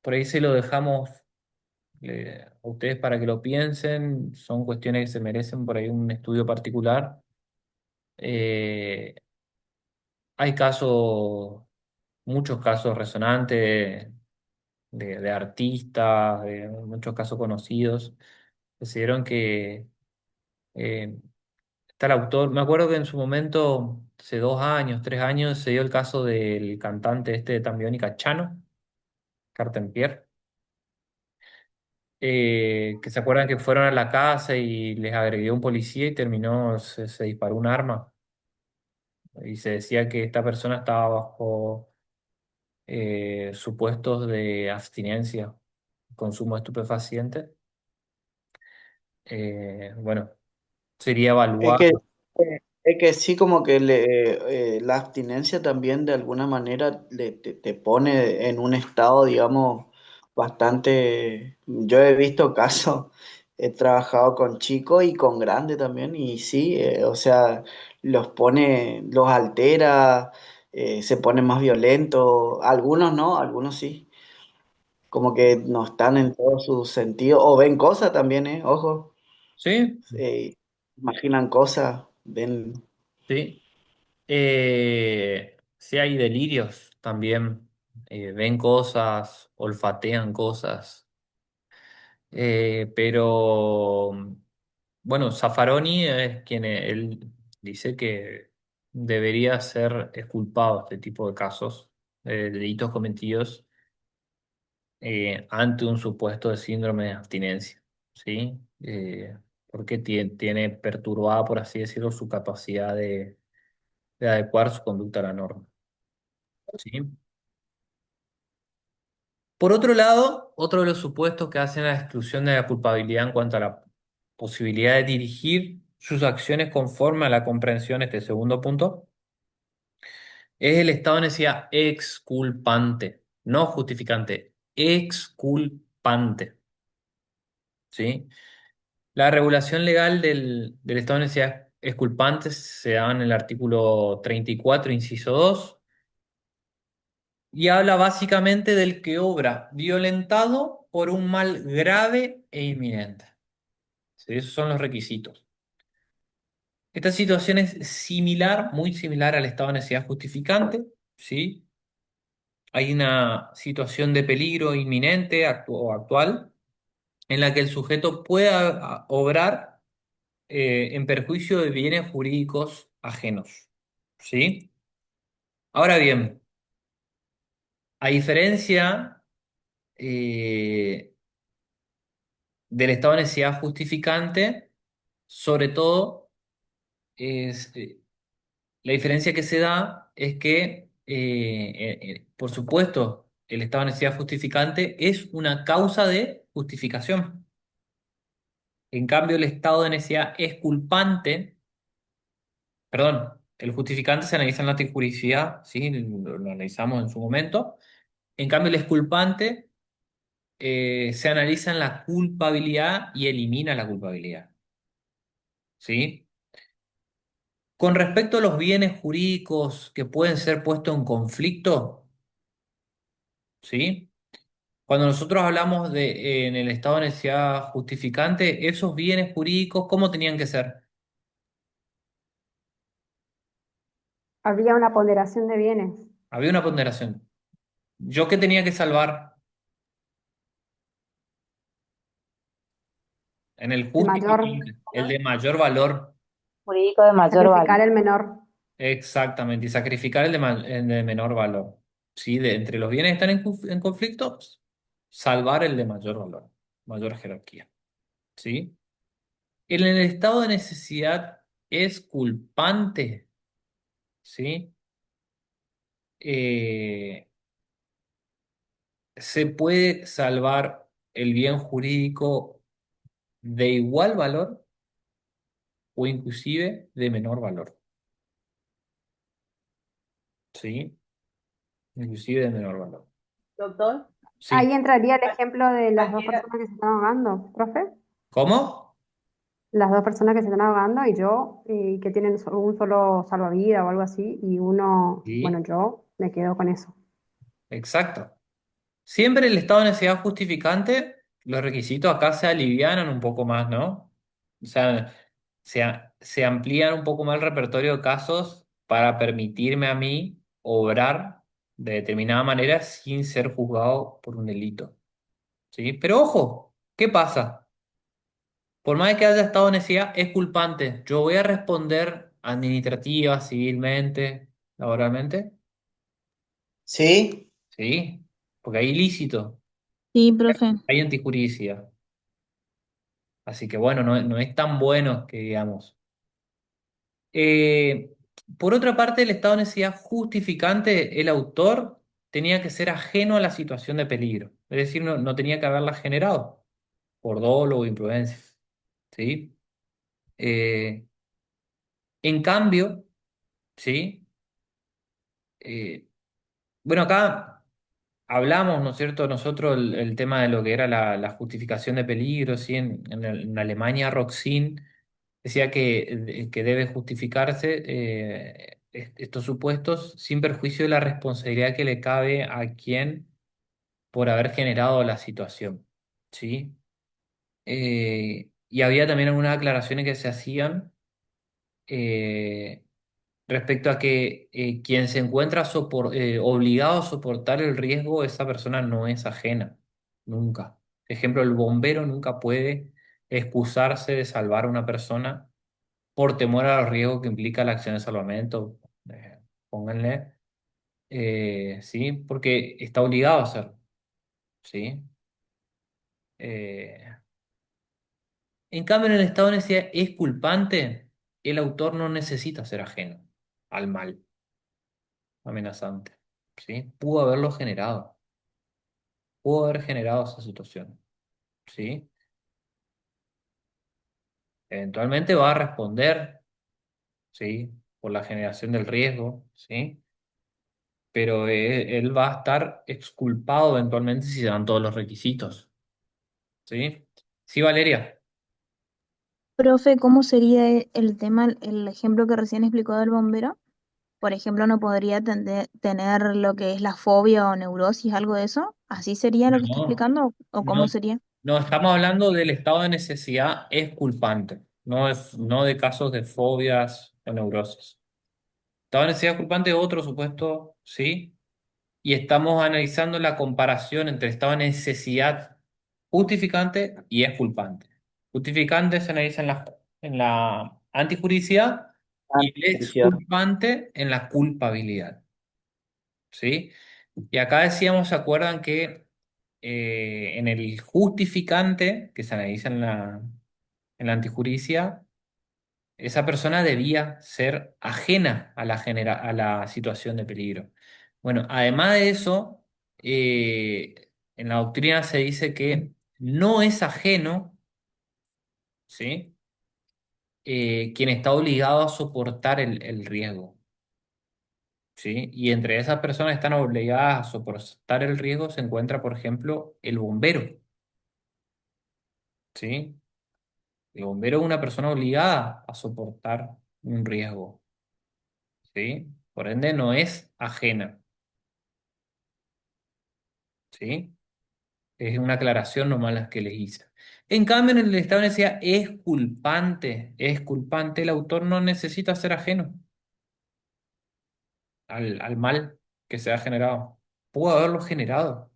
por ahí se lo dejamos a ustedes para que lo piensen, son cuestiones que se merecen por ahí un estudio particular. Eh, Hay casos, muchos casos resonantes de artistas, de muchos casos conocidos, que se dieron que eh, está el autor, me acuerdo que en su momento, hace 2 años, 3 años, se dio el caso del cantante este de Tambiónica Chano, Cartempier, que se acuerdan que fueron a la casa y les agredió un policía y terminó, se disparó un arma y se decía que esta persona estaba bajo supuestos de abstinencia, consumo de estupefacientes. Bueno, sería
Es
evaluar.
que, es que sí, como que la abstinencia también de alguna manera te pone en un estado, digamos, bastante... Yo he visto casos, he trabajado con chicos y con grandes también, y sí, o sea, los pone, los altera, se ponen más violentos, algunos no, algunos sí, como que no están en todo su sentido, o ven cosas también, ojo,
Sí,
eh, imaginan cosas, ven...
sí. Sí hay delirios también. Ven cosas, olfatean cosas. Pero bueno, Zaffaroni es quien él dice que debería ser exculpado este tipo de casos, de delitos cometidos ante un supuesto de síndrome de abstinencia, ¿sí? Porque tiene perturbada, por así decirlo, su capacidad de adecuar su conducta a la norma, ¿sí? Por otro lado, otro de los supuestos que hacen la exclusión de la culpabilidad en cuanto a la posibilidad de dirigir sus acciones conforme a la comprensión, este segundo punto, es el estado de necesidad exculpante, no justificante, exculpante, ¿sí? La regulación legal del estado de necesidad exculpante se da en el artículo 34, inciso 2, y habla básicamente del que obra violentado por un mal grave e inminente. ¿Sí? Esos son los requisitos. Esta situación es similar, muy similar al estado de necesidad justificante, ¿sí? Hay una situación de peligro inminente o actual en la que el sujeto pueda obrar en perjuicio de bienes jurídicos ajenos, ¿sí? Ahora bien, a diferencia eh, del estado de necesidad justificante, sobre todo es, la diferencia que se da es que, por supuesto, el estado de necesidad justificante es una causa de justificación. En cambio, el estado de necesidad es culpante, perdón, el justificante se analiza en la antijuricidad, ¿sí? Lo analizamos en su momento. En cambio, el exculpante se analiza en la culpabilidad y elimina la culpabilidad, ¿sí? Con respecto a los bienes jurídicos que pueden ser puestos en conflicto, ¿sí? Cuando nosotros hablamos en el estado de necesidad justificante, esos bienes jurídicos, ¿cómo tenían que ser?
Habría una ponderación de bienes.
Había una ponderación. ¿Yo qué tenía que salvar en el
El mayor,
justificante? El de mayor valor.
Jurídico de mayor
sacrificar
valor.
el menor.
Exactamente. Y sacrificar el de menor valor. ¿Sí? Entre los bienes que están en conflicto, pues, salvar el de mayor valor, mayor jerarquía. ¿Sí? En el estado de necesidad es culpante, ¿sí? Eh, se puede salvar el bien jurídico de igual valor o inclusive de menor valor, ¿sí? Inclusive de menor valor.
Doctor,
Ahí
Sí.
entraría el ejemplo de las dos
cualquiera.
personas que se están ahogando, profe.
¿Cómo?
Las dos personas que se están ahogando y yo, que tienen un solo salvavidas o algo así, y uno, bueno,
Sí,
yo me quedo con eso.
exacto. Siempre el estado de necesidad justificante, los requisitos acá se alivianan un poco más, ¿no? O sea, se amplían un poco más el repertorio de casos para permitirme a mí obrar de determinada manera sin ser juzgado por un delito, ¿sí? Pero ojo, ¿qué pasa? Por más que haya estado de necesidad, es culpante. Yo voy a responder administrativa, civilmente, laboralmente,
¿Sí?
¿sí? Porque hay ilícito,
Sí, profe.
hay antijuricia. Así que bueno, no es tan bueno que digamos. Eh, por otra parte, el estado de necesidad justificante, el autor tenía que ser ajeno a la situación de peligro. Es decir, no tenía que haberla generado por dolo o imprudencia. ¿Sí? Eh, en cambio, ¿sí? Eh, bueno, acá hablamos, ¿no es cierto? Nosotros el tema de lo que era la justificación de peligro, ¿sí? En Alemania, Roxin decía que debe justificarse estos supuestos sin perjuicio de la responsabilidad que le cabe a quien por haber generado la situación, ¿sí? Y había también algunas aclaraciones que se hacían eh, respecto a que quien se encuentra obligado a soportar el riesgo, esa persona no es ajena, nunca. Ejemplo, el bombero nunca puede excusarse de salvar a una persona por temor a los riesgos que implica la acción de salvamento, pónganle, ¿sí? Porque está obligado a hacerlo, ¿sí? Eh, en cambio, en el estado de necesidad es culpante, el autor no necesita ser ajeno al mal amenazante, ¿sí? Pudo haber generado esa situación, ¿sí? Eventualmente va a responder, ¿sí? Por la generación del riesgo, ¿sí? Pero él va a estar exculpado eventualmente si se dan todos los requisitos, ¿sí? Sí, Valeria.
Profe, ¿cómo sería el tema, el ejemplo que recién explicó del bombero? Por ejemplo, ¿no podría tener lo que es la fobia o neurosis, algo de eso? ¿Así sería lo que está
No,
explicando o
no,
cómo sería?
no, estamos hablando del estado de necesidad exculpante, no de casos de fobias o neurosis. Estado de necesidad exculpante es otro supuesto, ¿sí? Y estamos analizando la comparación entre estado de necesidad justificante y exculpante. Justificante se analiza en la antijuricidad
Ah,
y el
publicidad.
exculpante en la culpabilidad, ¿sí? Y acá decíamos, ¿se acuerdan que en el justificante que se analiza en la antijuricia, esa persona debía ser ajena a la situación de peligro? Bueno, además de eso, en la doctrina se dice que no es ajeno, ¿sí? Quien está obligado a soportar el riesgo, ¿sí? Y entre esas personas que están obligadas a soportar el riesgo se encuentra, por ejemplo, el bombero, ¿sí? El bombero es una persona obligada a soportar un riesgo, ¿sí? Por ende, no es ajena, ¿sí? Es una aclaración nomás las que les hice. En cambio, en el estado de necesidad es culpante, el autor no necesita ser ajeno al mal que se ha generado. Pudo haberlo generado,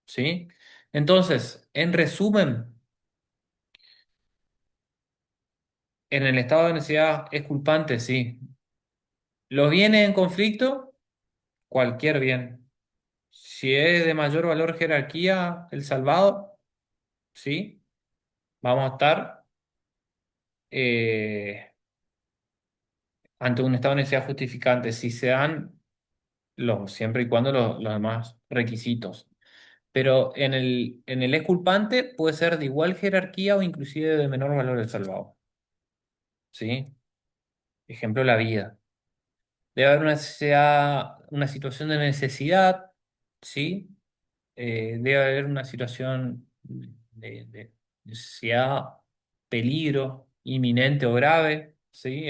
¿sí? Entonces, en resumen, en el estado de necesidad es culpante, sí. Los bienes en conflicto, cualquier bien. Si es de mayor valor jerarquía el salvado, sí, vamos a estar eh, ante un estado de necesidad justificante, si se dan siempre y cuando los demás requisitos. Pero en el exculpante puede ser de igual jerarquía o inclusive de menor valor el salvado. ¿Sí? Ejemplo, la vida. Debe haber una situación de necesidad, ¿sí? Debe haber una situación de necesidad, peligro inminente o grave, ¿sí?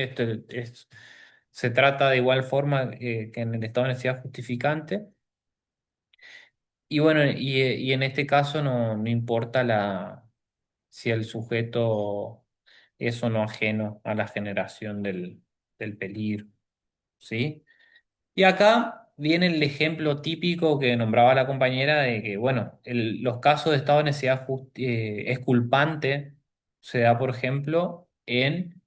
Se trata de igual forma que en el estado de necesidad justificante. Y bueno, y en este caso no importa si el sujeto es o no ajeno a la generación del peligro, ¿sí? Y acá viene el ejemplo típico que nombraba la compañera de que, bueno, los casos de estado de necesidad exculpante se da, por ejemplo, en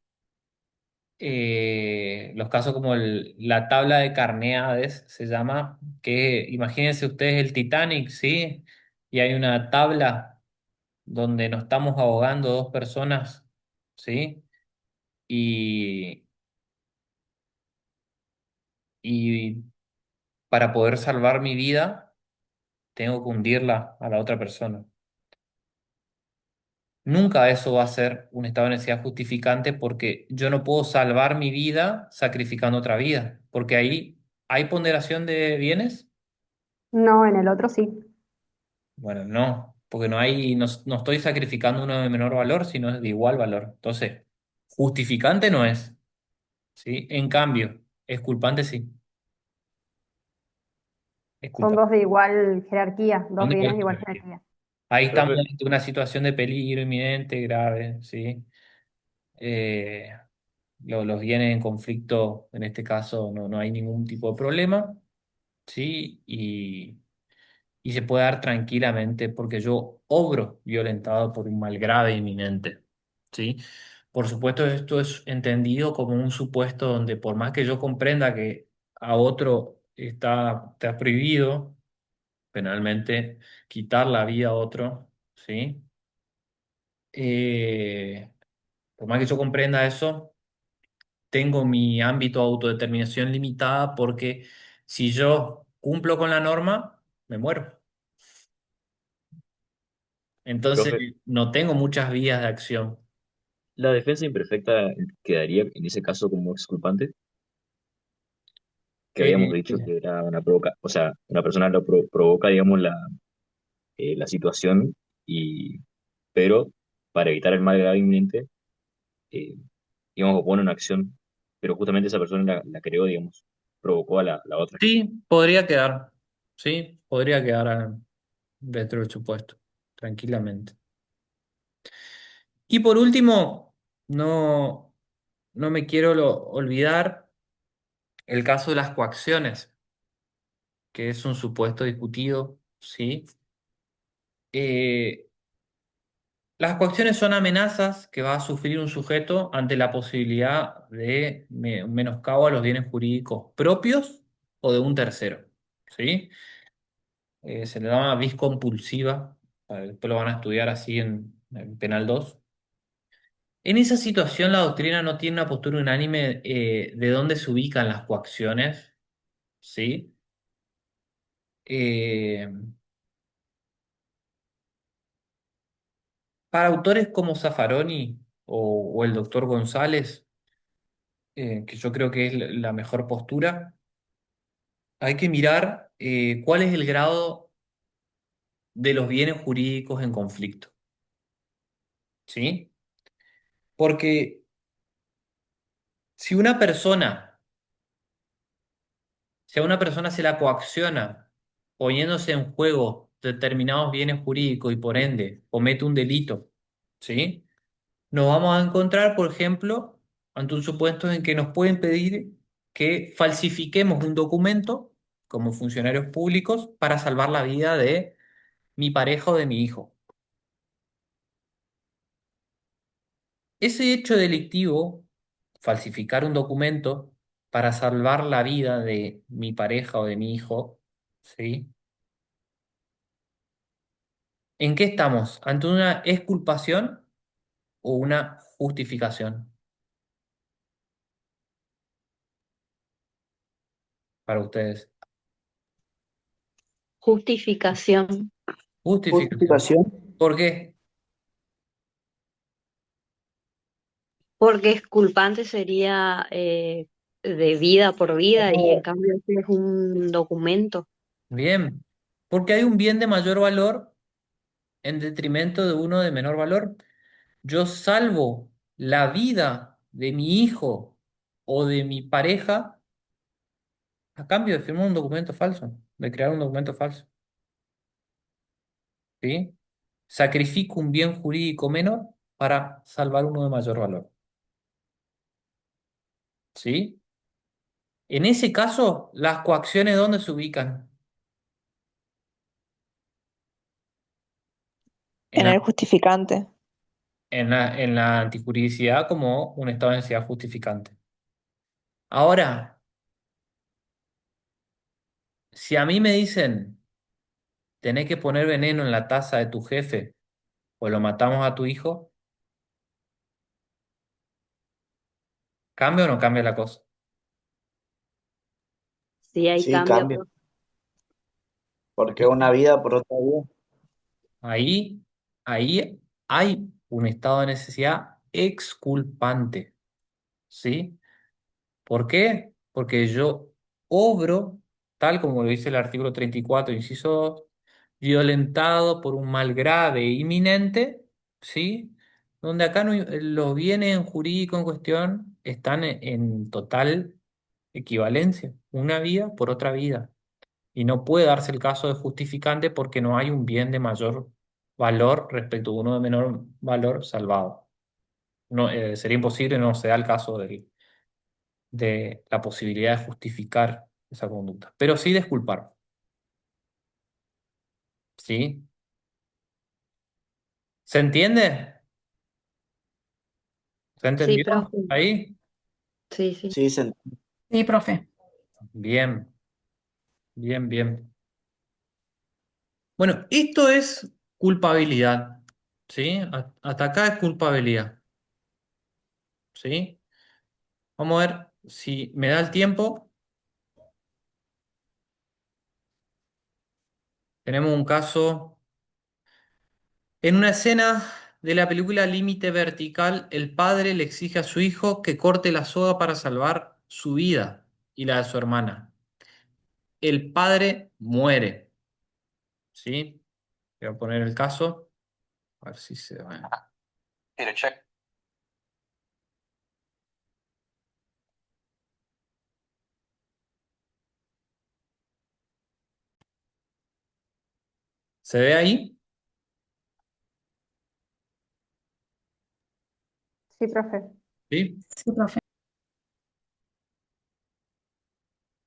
los casos como la tabla de Carneades, se llama, que imagínense ustedes el Titanic, ¿sí? Y hay una tabla donde nos estamos ahogando dos personas, ¿sí? Y, y para poder salvar mi vida, tengo que hundirla a la otra persona. Nunca eso va a ser un estado de necesidad justificante porque yo no puedo salvar mi vida sacrificando otra vida, porque ahí hay ponderación de bienes.
No, en el otro sí.
Bueno, no, porque no estoy sacrificando uno de menor valor, sino es de igual valor. Entonces, justificante no es, ¿sí? En cambio, exculpante sí,
Son
exculpante.
dos de igual jerarquía, dos
Son de igual
bienes de igual
jerarquía.
jerarquía.
Ahí estamos
Profe,
ante una situación de peligro inminente, grave, ¿sí? Eh, los bienes en conflicto, en este caso, no hay ningún tipo de problema, ¿sí? Y se puede dar tranquilamente porque yo obro violentado por un mal grave inminente, ¿sí? Por supuesto, esto es entendido como un supuesto donde por más que yo comprenda que a otro está prohibido penalmente quitar la vida a otro, ¿sí? Eh, por más que yo comprenda eso, tengo mi ámbito de autodeterminación limitada porque si yo cumplo con la norma, me muero. Entonces
profe,
no tengo muchas vías de acción.
la defensa imperfecta quedaría en ese caso como exculpante, que habíamos
Eh,
dicho que era una provoca, o sea, una persona provoca, digamos, la situación, y, pero para evitar el mal grave inminente, eh, digamos, opone una acción, pero justamente esa persona la creó, digamos, provocó a la otra.
sí, podría quedar, sí, podría quedar dentro del supuesto, tranquilamente. Y por último, no, no me quiero olvidar el caso de las coacciones, que es un supuesto discutido, ¿sí? Eh, las coacciones son amenazas que va a sufrir un sujeto ante la posibilidad de un menoscabo a los bienes jurídicos propios o de un tercero, ¿sí? Se le llama vis compulsiva, después lo van a estudiar así en Penal 2. En esa situación la doctrina no tiene una postura unánime de dónde se ubican las coacciones, ¿sí? Eh, para autores como Zaffaroni o el doctor González, que yo creo que es la mejor postura, hay que mirar cuál es el grado de los bienes jurídicos en conflicto, ¿sí? Porque si una persona, si a una persona se la coacciona poniéndose en juego determinados bienes jurídicos y por ende comete un delito, ¿sí? Nos vamos a encontrar, por ejemplo, ante un supuesto en que nos pueden pedir que falsifiquemos un documento como funcionarios públicos para salvar la vida de mi pareja o de mi hijo. Ese hecho delictivo, falsificar un documento para salvar la vida de mi pareja o de mi hijo, ¿sí? ¿En qué estamos? ¿Ante una exculpación? o una justificación para ustedes?
Justificación,
Justificación.
Justificación.
¿Por qué?
porque exculpante sería de vida por vida y en cambio este es un documento.
Bien, porque hay un bien de mayor valor en detrimento de uno de menor valor. Yo salvo la vida de mi hijo o de mi pareja a cambio de firmar un documento falso, de crear un documento falso, ¿sí? Sacrifico un bien jurídico menor para salvar uno de mayor valor, ¿sí? En ese caso, las coacciones, ¿dónde se ubican? En
En
la,
el justificante.
en la antijuridicidad como un estado de necesidad justificante. Ahora, si a mí me dicen, tenés que poner veneno en la taza de tu jefe o lo matamos a tu hijo, ¿cambia o no cambia la cosa?
Sí hay
Sí,
cambio,
cambia,
profe.
porque una vida por otra vida.
Ahí, ahí hay un estado de necesidad exculpante, ¿sí? ¿Por qué? Porque yo obro, tal como lo dice el artículo 34 inciso 2, violentado por un mal grave e inminente, ¿sí? Donde acá los bienes jurídicos en cuestión están en total equivalencia, una vida por otra vida. Y no puede darse el caso de justificante porque no hay un bien de mayor valor respecto a uno de menor valor salvado. No, sería imposible, no se da el caso de la posibilidad de justificar esa conducta, pero sí disculpar, ¿sí? ¿Se entiende? ¿Se
Sí,
entendió
profe.
ahí?
Sí, sí.
Sí,
Sí, profe.
Bien, bien, bien. Bueno, esto es culpabilidad, ¿sí? Hasta acá es culpabilidad, ¿sí? Vamos a ver si me da el tiempo. Tenemos un caso. En una escena de la película Límite Vertical, el padre le exige a su hijo que corte la soga para salvar su vida y la de su hermana. El padre muere, ¿sí? Voy a poner el caso, a ver si se va. ¿Se ve ahí?
Sí, profe.
¿Sí?
Sí, profe.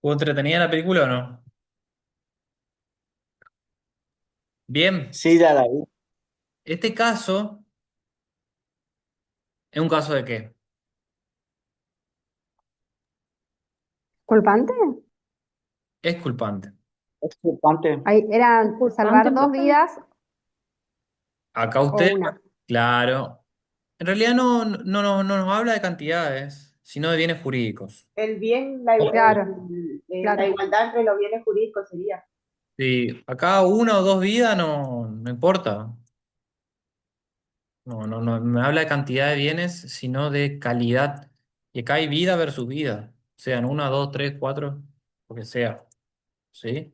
¿Fue entretenida la película o no? Bien,
sí, ya la vi.
este caso es un caso de qué?
¿Culpante?
Es culpante.
Es preocupante.
Ahí era
Disculpante,
salvar dos
profe.
vidas
Acá
o
usted,
una.
claro, en realidad no nos habla de cantidades, sino de bienes jurídicos.
El bien,
Ojo.
Claro,
la
claro.
igualdad entre los bienes jurídicos sería.
Sí, acá una o dos vidas no importa. No me habla de cantidad de bienes, sino de calidad. Y acá hay vida versus vida. Sean una, dos, tres, cuatro, lo que sea. ¿Sí?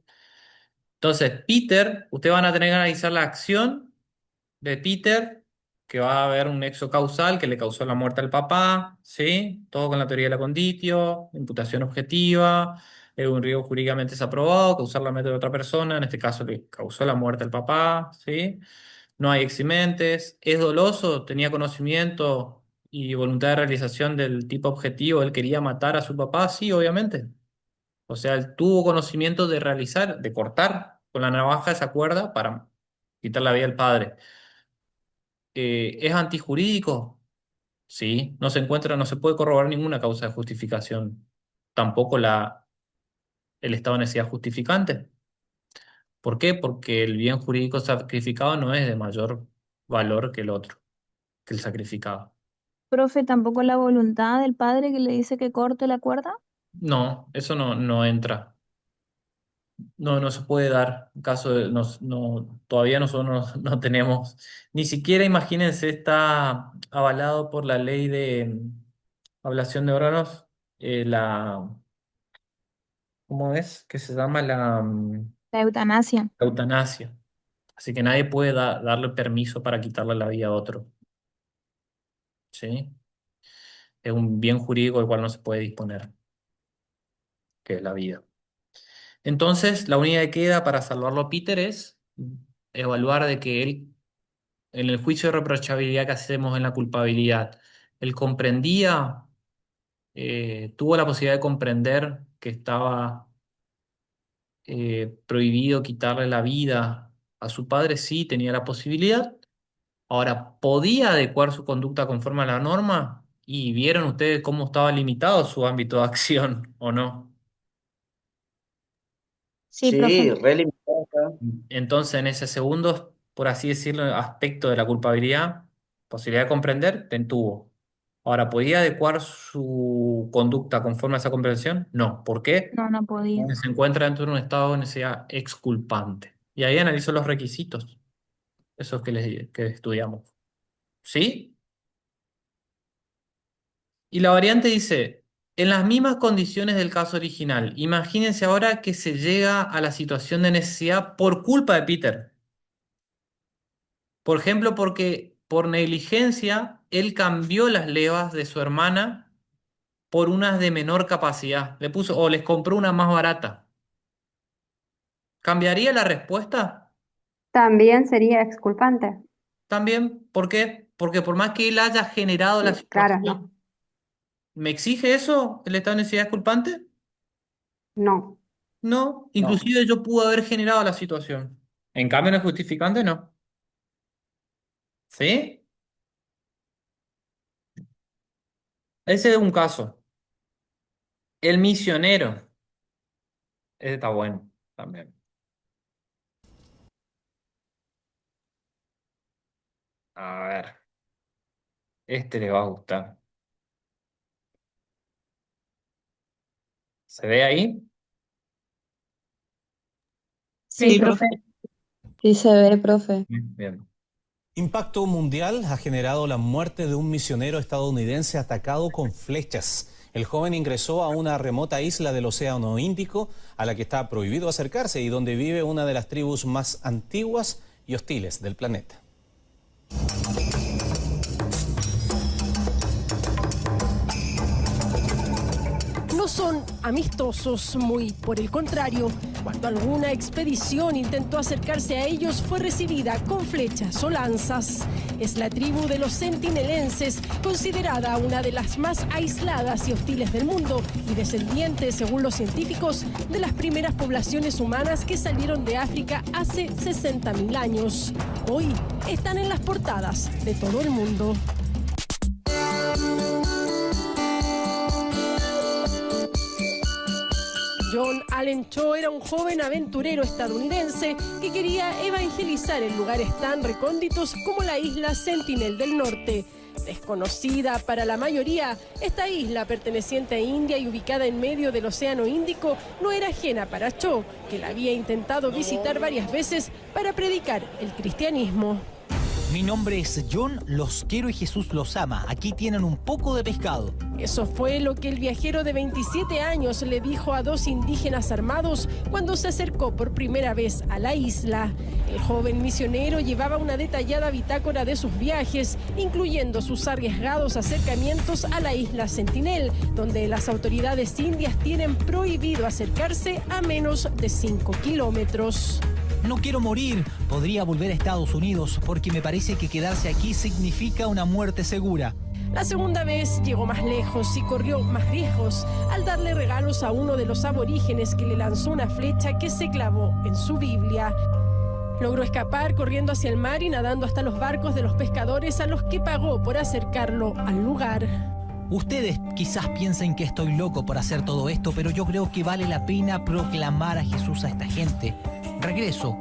Entonces, Peter, ustedes van a tener que analizar la acción de Peter, que va a haber un nexo causal que le causó la muerte al papá, ¿sí? Todo con la teoría de la conditio, imputación objetiva, es un riesgo jurídicamente desaprobado, causar la muerte de otra persona, en este caso le causó la muerte al papá, ¿sí? No hay eximentes, es doloso, tenía conocimiento y voluntad de realización del tipo objetivo, él quería matar a su papá, sí, obviamente. O sea, él tuvo conocimiento de realizar, de cortar con la navaja esa cuerda para quitar la vida al padre. ¿Es antijurídico? Sí, no se encuentra, no se puede corroborar ninguna causa de justificación, tampoco el estado de necesidad justificante. ¿Por qué? Porque el bien jurídico sacrificado no es de mayor valor que el otro, que el sacrificado.
Profe, tampoco la voluntad del padre que le dice que corte la cuerda.
No, eso no entra. No se puede dar. En caso de, todavía nosotros no tenemos, ni siquiera imagínense, está avalado por la ley de ablación de órganos, la, ¿cómo es? Que se llama
La eutanasia.
la eutanasia. Así que nadie puede darle permiso para quitarle la vida a otro. ¿Sí? Es un bien jurídico del cual no se puede disponer, que es la vida. Entonces, la única que queda para salvarlo a Peter es evaluar de que él, en el juicio de reprochabilidad que hacemos en la culpabilidad, él comprendía, tuvo la posibilidad de comprender que estaba prohibido quitarle la vida a su padre, sí, tenía la posibilidad. Ahora, ¿podía adecuar su conducta conforme a la norma? Y vieron ustedes cómo estaba limitado su ámbito de acción, ¿o no?
Sí,
Sí,
profe.
re limitado está.
Entonces, en ese segundo, por así decirlo, aspecto de la culpabilidad, posibilidad de comprender, tuvo. Ahora, ¿podía adecuar su conducta conforme a esa comprensión? No. ¿Por qué?
No podía.
Porque se encuentra dentro de un estado de necesidad exculpante. Y ahí analizó los requisitos, esos que estudiamos. ¿Sí? Y la variante dice, en las mismas condiciones del caso original, imagínense ahora que se llega a la situación de necesidad por culpa de Peter. Por ejemplo, porque por negligencia él cambió las levas de su hermana por unas de menor capacidad. Le puso o les compró una más barata. ¿Cambiaría la respuesta?
También sería exculpante.
También. ¿Por qué? Porque por más que él haya generado la
Claro, no.
situación, ¿me exige eso el estado de necesidad culpante?
No.
No.
No.
Inclusive yo pude haber generado la situación. En cambio, en el justificante no. ¿Sí? Ese es un caso. El misionero. Ese está bueno también. A ver. Este le va a gustar. ¿Se ve ahí?
Sí,
Sí,
profe.
profe. Sí se ve, profe.
Bien.
Impacto mundial ha generado la muerte de un misionero estadounidense atacado con flechas. El joven ingresó a una remota isla del Océano Índico a la que está prohibido acercarse y donde vive una de las tribus más antiguas y hostiles del planeta.
No son amistosos, muy por el contrario. Cuando alguna expedición intentó acercarse a ellos, fue recibida con flechas o lanzas. Es la tribu de los sentinelenses, considerada una de las más aisladas y hostiles del mundo y descendiente, según los científicos, de las primeras poblaciones humanas que salieron de África hace 60.000 años. Hoy están en las portadas de todo el mundo. John Allen Cho era un joven aventurero estadounidense que quería evangelizar en lugares tan recónditos como la isla Sentinel del Norte. Desconocida para la mayoría, esta isla perteneciente a India y ubicada en medio del Océano Índico no era ajena para Cho, que la había intentado visitar varias veces para predicar el cristianismo.
Mi nombre es John, los quiero y Jesús los ama. Aquí tienen un poco de pescado.
Eso fue lo que el viajero de 27 años le dijo a dos indígenas armados cuando se acercó por primera vez a la isla. El joven misionero llevaba una detallada bitácora de sus viajes, incluyendo sus arriesgados acercamientos a la isla Sentinel, donde las autoridades indias tienen prohibido acercarse a menos de 5 kilómetros.
No quiero morir. Podría volver a Estados Unidos porque me parece que quedarse aquí significa una muerte segura.
La segunda vez llegó más lejos y corrió más riesgos al darle regalos a uno de los aborígenes que le lanzó una flecha que se clavó en su Biblia. Logró escapar corriendo hacia el mar y nadando hasta los barcos de los pescadores a los que pagó por acercarlo al lugar.
Ustedes quizás piensen que estoy loco por hacer todo esto, pero yo creo que vale la pena proclamar a Jesús a esta gente. Regreso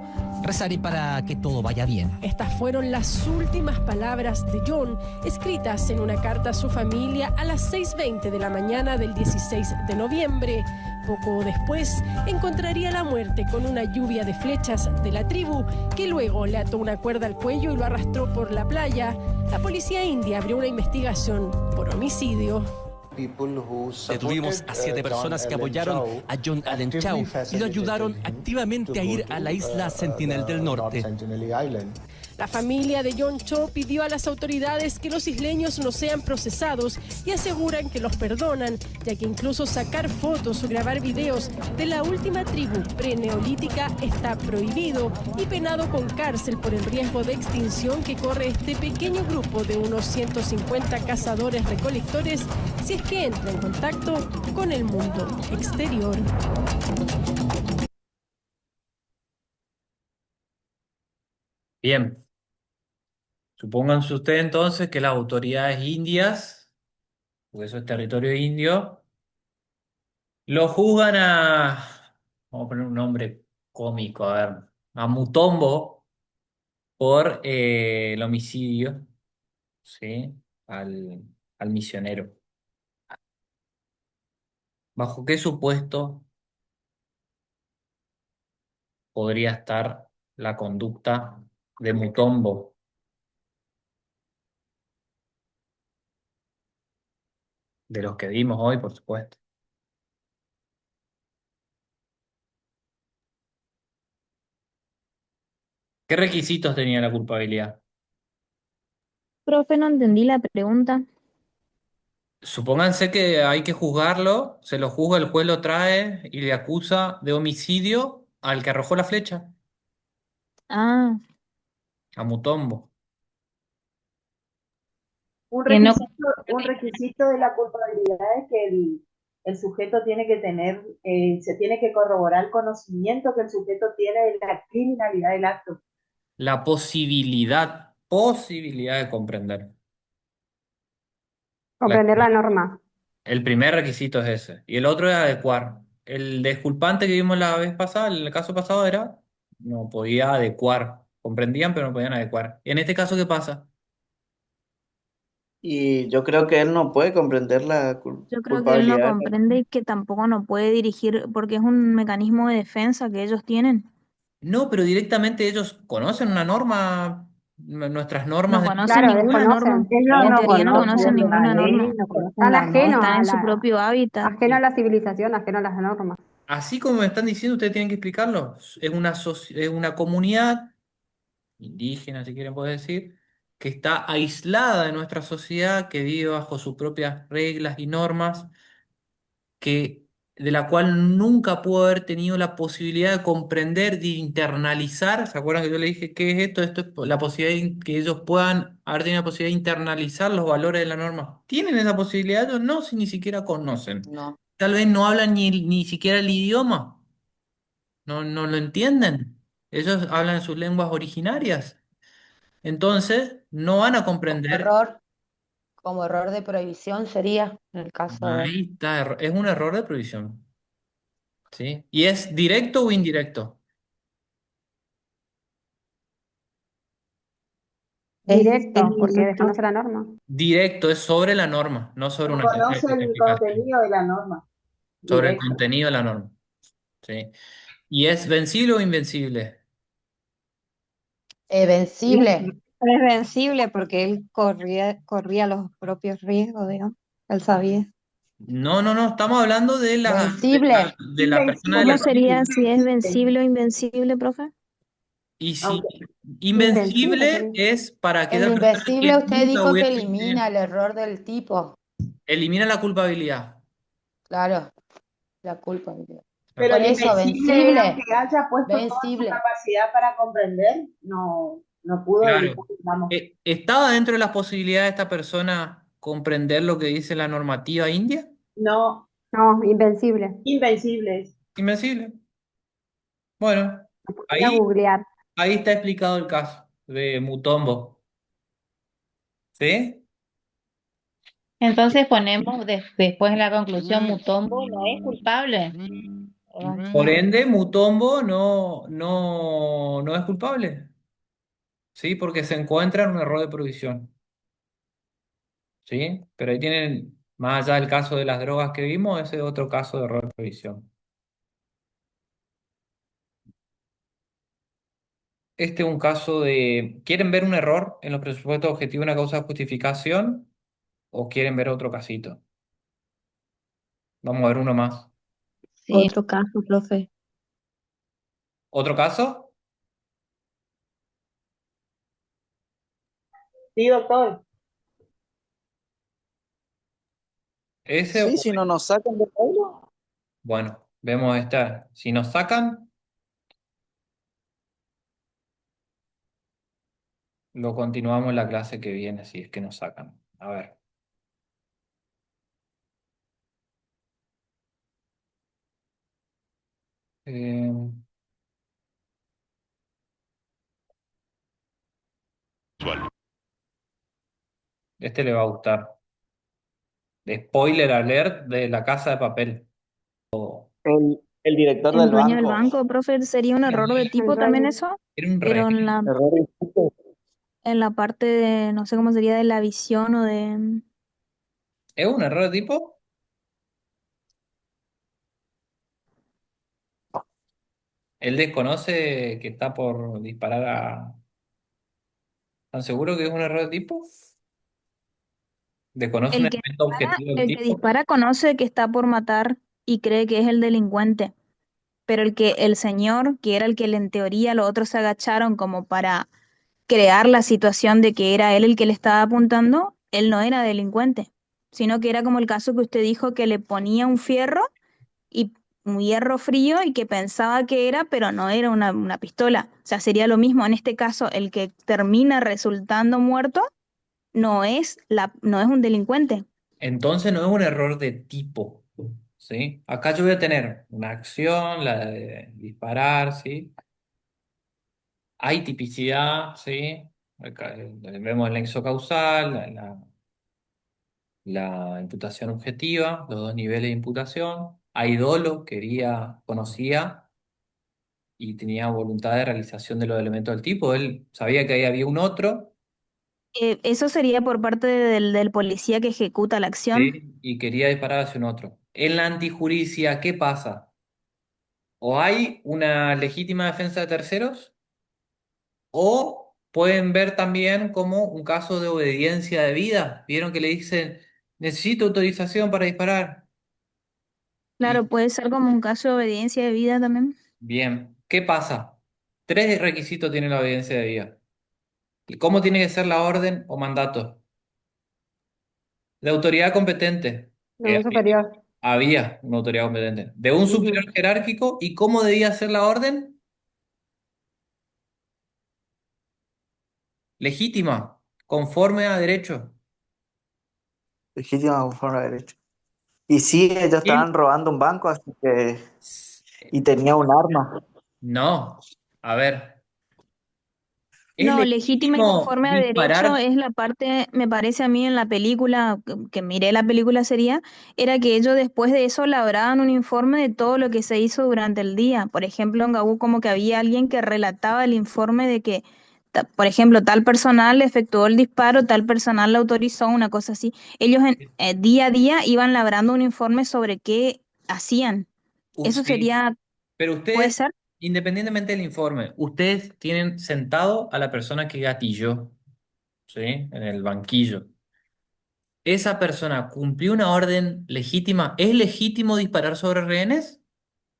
Rezaré para que todo vaya bien.
Estas fueron las últimas palabras de John, escritas en una carta a su familia a las 6:20 de la mañana del 16 de noviembre. Poco después, encontraría la muerte con una lluvia de flechas de la tribu, que luego le ató una cuerda al cuello y lo arrastró por la playa. La policía india abrió una investigación por homicidio.
Detuvimos a 7 personas que apoyaron a John Allen Chau y lo ayudaron activamente a ir a la isla Sentinel del Norte.
La familia de John Cho pidió a las autoridades que los isleños no sean procesados y aseguran que los perdonan, ya que incluso sacar fotos o grabar videos de la última tribu preneolítica está prohibido y penado con cárcel por el riesgo de extinción que corre este pequeño grupo de unos 150 cazadores-recolectores si es que entra en contacto con el mundo exterior.
Bien, supónganse ustedes entonces que las autoridades indias, porque eso es territorio indio, lo juzgan vamos a poner un nombre cómico, a ver, a Mutombo por el homicidio, ¿sí? Al, al misionero. ¿Bajo qué supuesto podría estar la conducta de Mutombo? De los que vimos hoy, por supuesto. ¿Qué requisitos tenía la culpabilidad?
Profe, no entendí la pregunta.
Supónganse que hay que juzgarlo, se lo juzga, el juez lo trae y le acusa de homicidio al que arrojó la flecha,
Ah,
a Mutombo.
que no.
Un requisito de la culpabilidad es que el sujeto tiene que tener, se tiene que corroborar el conocimiento que el sujeto tiene de la criminalidad del acto.
La posibilidad de comprender.
Comprender la norma.
El primer requisito es ese. Y el otro es adecuar. El desculpante que vimos la vez pasada, el caso pasado era, no podía adecuar. Comprendían, pero no podían adecuar. ¿Y en este caso qué pasa?
Y yo creo que él no puede comprender la
Yo creo que él no
culpabilidad.
comprende y que tampoco no puede dirigir, porque es un mecanismo de defensa que ellos tienen.
No, pero directamente ellos conocen una norma, nuestras normas
No
de...
conocen
Claro,
ninguna norma.
desconocen.
Ellos
En
no
teoría no conocen
conocen la
ninguna norma.
ley, no conocen
Están
la norma.
ajenos
Están
a
en su propio hábitat.
ajeno a la civilización, ajeno a las normas.
Así como me están diciendo, ustedes tienen que explicarlo. Es una comunidad indígena, si quieren poder decir, que está aislada de nuestra sociedad, que vive bajo sus propias reglas y normas, que, de la cual nunca pudo haber tenido la posibilidad de comprender, de internalizar. ¿Se acuerdan que yo le dije qué es esto? Esto es la posibilidad de que ellos puedan haber tenido la posibilidad de internalizar los valores de la norma. ¿Tienen esa posibilidad? Ellos no, si ni siquiera conocen.
No.
Tal vez no hablan ni siquiera el idioma, no lo entienden. Ellos hablan sus lenguas originarias. Entonces, no van a comprender.
Error, como error de prohibición sería en el caso de...
Ahí está, es un error de provisión. ¿Sí? ¿Y es directo o indirecto?
Directo, porque
directo.
desconoce la norma.
Directo, es sobre la norma, no sobre
No
una
conoce el
explicación.
contenido de la norma,
Sobre el
directo.
contenido de la norma. ¿Sí? ¿Y es vencible o invencible?
Vencible,
Es vencible porque él corría los propios riesgos, digamos. Él sabía.
No, estamos hablando de
vencible,
de la persona de
¿Cómo
la
sería
tribu.
si es vencible o invencible, profe?
Y si
Aunque
Invencible
invencible
sería.
es para
el
aquella persona
invencible
que
usted
nunca
dijo que
hubiese
elimina el error del tipo,
elimina la culpabilidad.
claro, la culpa.
pero
Por
el
eso,
invencible es
vencible,
aunque haya puesto toda su
vencible.
capacidad para comprender, no pudo
Claro.
evitar, digamos.
¿Estaba dentro de las posibilidades de esta persona comprender lo que dice la normativa india?
No,
No, invencible.
invencible es.
Invencible. Bueno,
Voy a
ahí,
googlear.
ahí está explicado el caso de Mutombo. ¿Sí?
Entonces ponemos después en la conclusión, Mutombo no es culpable.
Por ende, Mutombo no es culpable, ¿sí? Porque se encuentra en un error de provisión, ¿sí? Pero ahí tienen, más allá del caso de las drogas que vimos, ese es otro caso de error de provisión. Este es un caso de, ¿quieren ver un error en los presupuestos objetivos, una causa de justificación o quieren ver otro casito? Vamos a ver uno más.
Sí. Otro caso, profe.
¿Otro caso?
Sí, doctor.
Ese,
Sí, si no nos sacan de Pablo.
bueno, vemos esta. Si nos sacan, lo continuamos en la clase que viene, si es que nos sacan. A ver. Eh, este le va a gustar. Spoiler alert de La Casa de Papel.
El director
El
del
dueño del
banco.
banco, profe, sería un error de tipo también eso,
Era un
pero
rey.
Error injusto.
en la parte de, no sé cómo sería, de la visión o de...
¿Es un error de tipo? Él desconoce que está por disparar a... ¿Están seguros que es un error de tipo? ¿Desconoce un
El que
elemento
dispara,
objetivo del
el que
tipo?
dispara conoce que está por matar y cree que es el delincuente, pero el señor, que era el que en teoría los otros se agacharon como para crear la situación de que era él el que le estaba apuntando, él no era delincuente, sino que era como el caso que usted dijo que le ponía un fierro y un hierro frío y que pensaba que era, pero no era una pistola. O sea, sería lo mismo en este caso, el que termina resultando muerto no es un delincuente.
Entonces no es un error de tipo, ¿sí? Acá yo voy a tener una acción, la de disparar, ¿sí? Hay tipicidad, ¿sí? Acá, vemos el nexo causal, la imputación objetiva, los dos niveles de imputación. Hay dolo, quería, conocía y tenía voluntad de realización de los elementos del tipo. Él sabía que ahí había un otro,
Eso sería por parte del policía que ejecuta la acción.
¿sí? Y quería disparar hacia un otro. En la antijuricia, ¿qué pasa? O hay una legítima defensa de terceros, o pueden ver también como un caso de obediencia de vida. ¿Vieron que le dicen, necesito autorización para disparar? Y
Claro, puede ser como un caso de obediencia de vida también.
bien, ¿qué pasa? Tres requisitos tiene la obediencia de vida. ¿Y cómo tiene que ser la orden o mandato? La autoridad competente.
De un superior.
Había una autoridad competente. De un superior
Ujú.
jerárquico. ¿Y cómo debía ser la orden? Legítima, conforme a derecho.
Legítima conforme a derecho. Y sí, ellos
Él-
estaban robando un banco, así que. Y tenía un arma.
No. A ver, ¿es
No, legítima y
legítimo
conforme a derecho
disparar?
es la parte, me parece a mí en la película, que miré la película sería, era que ellos después de eso elaboraban un informe de todo lo que se hizo durante el día. Por ejemplo, en Gabú como que había alguien que relataba el informe de que, por ejemplo, tal personal efectuó el disparo, tal personal lo autorizó, una cosa así. Ellos día a día iban labrando un informe sobre qué hacían. Eso
Sí.
sería,
Pero
puede
ustedes,
ser.
independientemente del informe, ustedes tienen sentado a la persona que gatilló, ¿sí? En el banquillo. ¿Esa persona cumplió una orden legítima? ¿Es legítimo disparar sobre rehenes?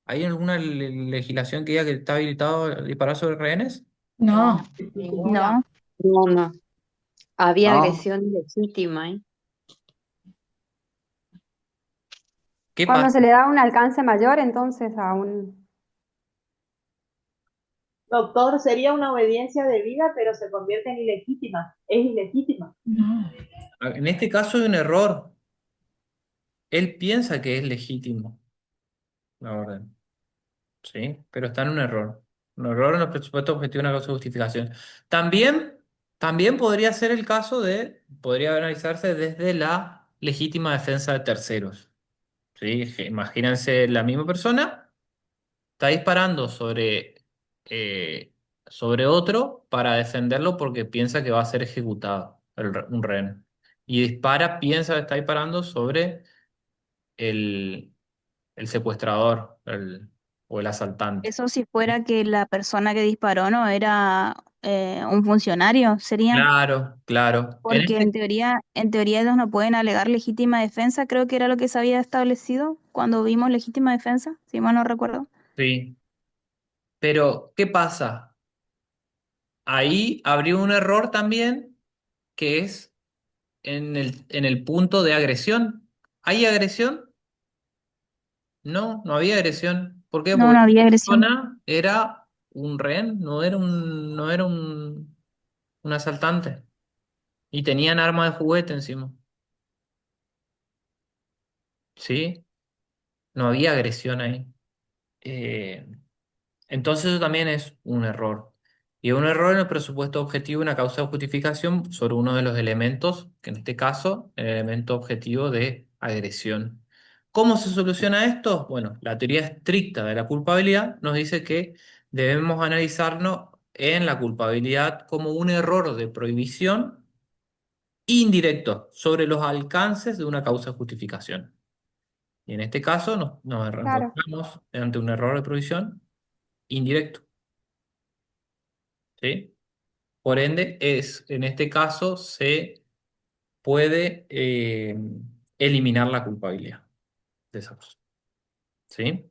¿Hay alguna legislación que diga que está habilitado a disparar sobre rehenes?
No,
Ninguna. No, no. Había
No.
agresión legítima, ¿eh?
¿Qué
Cuando
pasa?
se le da un alcance mayor, entonces a un...
Doctor, sería una obediencia debida, pero se convierte en ilegítima. Es ilegítima.
no.
En este caso hay un error. Él piensa que es legítimo la orden, ¿sí? Pero está en un error. Un error en los presupuestos objetivos de una causa de justificación. También, también podría ser el caso de, podría analizarse desde la legítima defensa de terceros, ¿sí? Imagínense la misma persona. está disparando sobre otro para defenderlo porque piensa que va a ser ejecutado un rehén. Y piensa que está disparando sobre el, el secuestrador o el asaltante.
Eso si fuera que la persona que disparó no era un funcionario, sería.
Claro, claro.
Porque en teoría ellos no pueden alegar legítima defensa, creo que era lo que se había establecido cuando vimos legítima defensa, si mal no recuerdo.
Sí. Pero, ¿qué pasa? Ahí habría un error también que es en el punto de agresión. ¿Hay agresión? No, no había agresión. ¿Por qué?
No,
Porque
no
la
había agresión.
persona era un rehén, no era un asaltante. Y tenían arma de juguete encima. ¿Sí? No había agresión ahí. Eh, Entonces eso también es un error. Y un error en el presupuesto objetivo, una causa de justificación sobre uno de los elementos, que en este caso, el elemento objetivo de agresión. ¿Cómo se soluciona esto? Bueno, la teoría estricta de la culpabilidad nos dice que debemos analizarnos en la culpabilidad como un error de prohibición indirecto sobre los alcances de una causa de justificación. Y en este caso nos
Claro.
encontramos ante un error de prohibición indirecto. ¿Sí? Por ende, en este caso se puede eliminar la culpabilidad de esa persona. ¿Sí?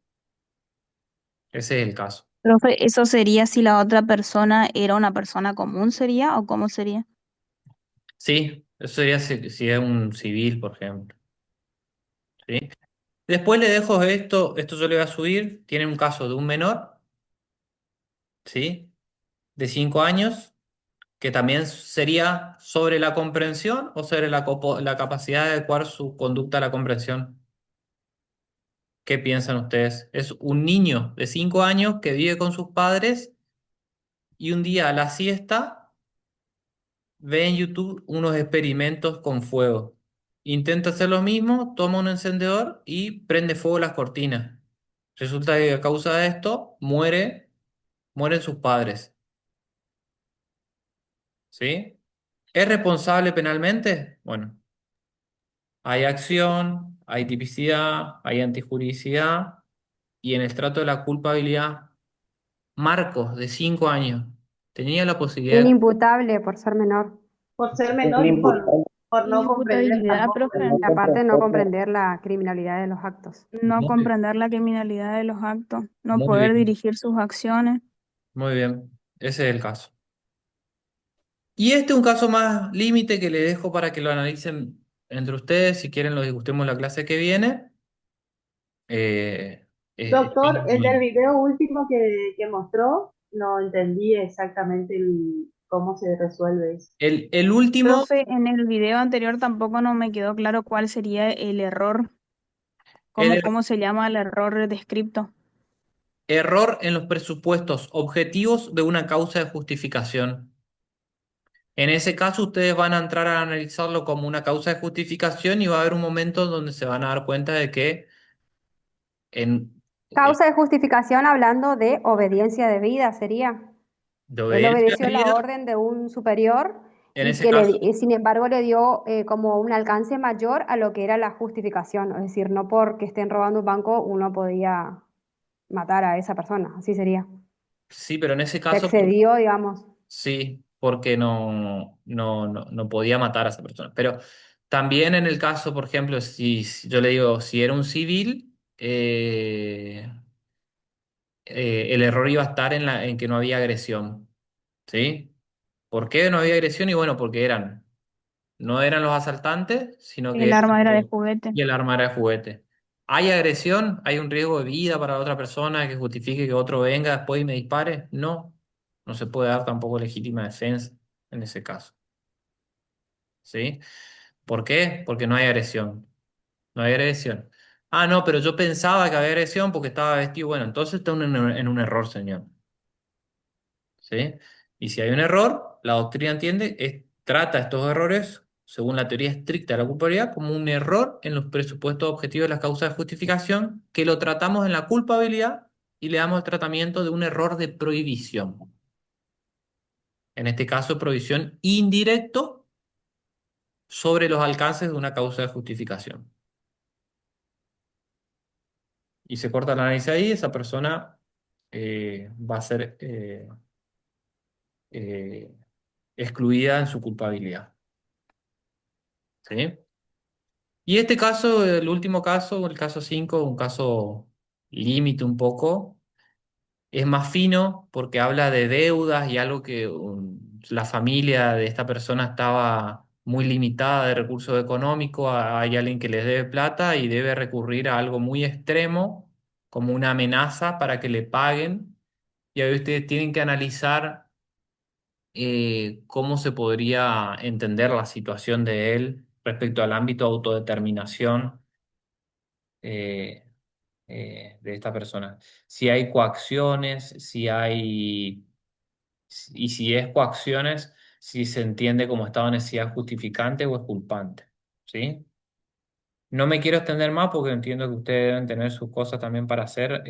Ese es el caso.
Profe, ¿eso sería si la otra persona era una persona común, sería? ¿O cómo sería?
Sí, eso sería si es un civil, por ejemplo. ¿Sí? Después le dejo esto yo le voy a subir, tiene un caso de un menor, ¿sí? De 5 años, que también sería sobre la comprensión o sobre la capacidad de adecuar su conducta a la comprensión. ¿Qué piensan ustedes? Es un niño de 5 años que vive con sus padres y un día a la siesta ve en YouTube unos experimentos con fuego. Intenta hacer lo mismo, toma un encendedor y prende fuego las cortinas. Resulta que a causa de esto mueren sus padres. ¿Sí? ¿Es responsable penalmente? Bueno, hay acción, hay tipicidad, hay antijuridicidad y en el trato de la culpabilidad Marcos, de 5 años, tenía la posibilidad.
Inimputable por ser menor.
Por ser
Es
menor y
inimputable.
por no comprender
Inimputabilidad,
tampoco
profe.
Y aparte no comprender la criminalidad de los actos.
No
Muy,
comprender la criminalidad de los actos, no
muy
poder
bien,
dirigir sus acciones.
muy bien. Ese es el caso. Y este es un caso más límite que le dejo para que lo analicen entre ustedes. Si quieren, lo discutimos la clase que viene. Eh,
Doctor, en el
bien.
video último que mostró, no entendí exactamente cómo se resuelve eso.
El último,
Profe, en el video anterior tampoco no me quedó claro cuál sería el error,
el
cómo se llama el error descripto.
error en los presupuestos objetivos de una causa de justificación. En ese caso, ustedes van a entrar a analizarlo como una causa de justificación y va a haber un momento donde se van a dar cuenta de que en, eh,
Causa de justificación hablando de obediencia debida sería.
de
Él
obediencia
obedeció la
debida,
orden de un superior
en
y
ese
que
caso,
sin embargo le dio como un alcance mayor a lo que era la justificación. Es decir, no porque estén robando un banco uno podía matar a esa persona. Así sería.
sí, pero en ese
Se
caso,
excedió, digamos.
sí, porque no podía matar a esa persona. Pero también en el caso, por ejemplo, si yo le digo, si era un civil, el error iba a estar en que no había agresión. ¿Sí? ¿Por qué no había agresión? Y bueno, porque no eran los asaltantes, sino que
El arma era de juguete.
y el arma era de juguete. ¿Hay agresión? ¿Hay un riesgo de vida para la otra persona que justifique que otro venga después y me dispare? No, no se puede dar tampoco legítima defensa en ese caso. ¿Sí? ¿Por qué? Porque no hay agresión. No hay agresión. Ah, no, pero yo pensaba que había agresión porque estaba vestido. Bueno, entonces está en un error, señor. ¿Sí? Y si hay un error, la doctrina trata estos errores, según la teoría estricta de la culpabilidad, como un error en los presupuestos objetivos de las causas de justificación, que lo tratamos en la culpabilidad y le damos el tratamiento de un error de prohibición. En este caso, prohibición indirecto sobre los alcances de una causa de justificación. Y se corta el análisis ahí, esa persona va a ser eh, excluida en su culpabilidad. ¿Sí? Y este caso, el último caso, el caso 5, un caso límite un poco, es más fino porque habla de deudas y algo que la familia de esta persona estaba muy limitada de recursos económicos, hay alguien que les debe plata y debe recurrir a algo muy extremo, como una amenaza para que le paguen. Y ahí ustedes tienen que analizar cómo se podría entender la situación de él respecto al ámbito de autodeterminación eh, de esta persona. Si hay coacciones, y si es coacciones, si se entiende como estado de necesidad justificante o exculpante. ¿Sí? No me quiero extender más porque entiendo que ustedes deben tener sus cosas también para hacer,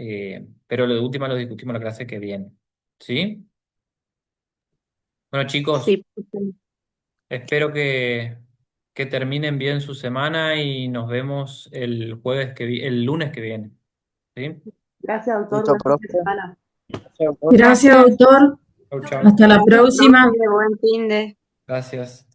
pero lo de última lo discutimos la clase que viene. ¿Sí? Bueno, chicos,
Sí,
espero que terminen bien su semana y nos vemos el lunes que viene. ¿Sí?
Gracias, doctor.
Listo,
Buen fin de
profe.
semana.
Gracias, doctor.
Gracias, doctor.
Chau, chau.
Hasta la próxima.
profe, buen fin de.
Gracias.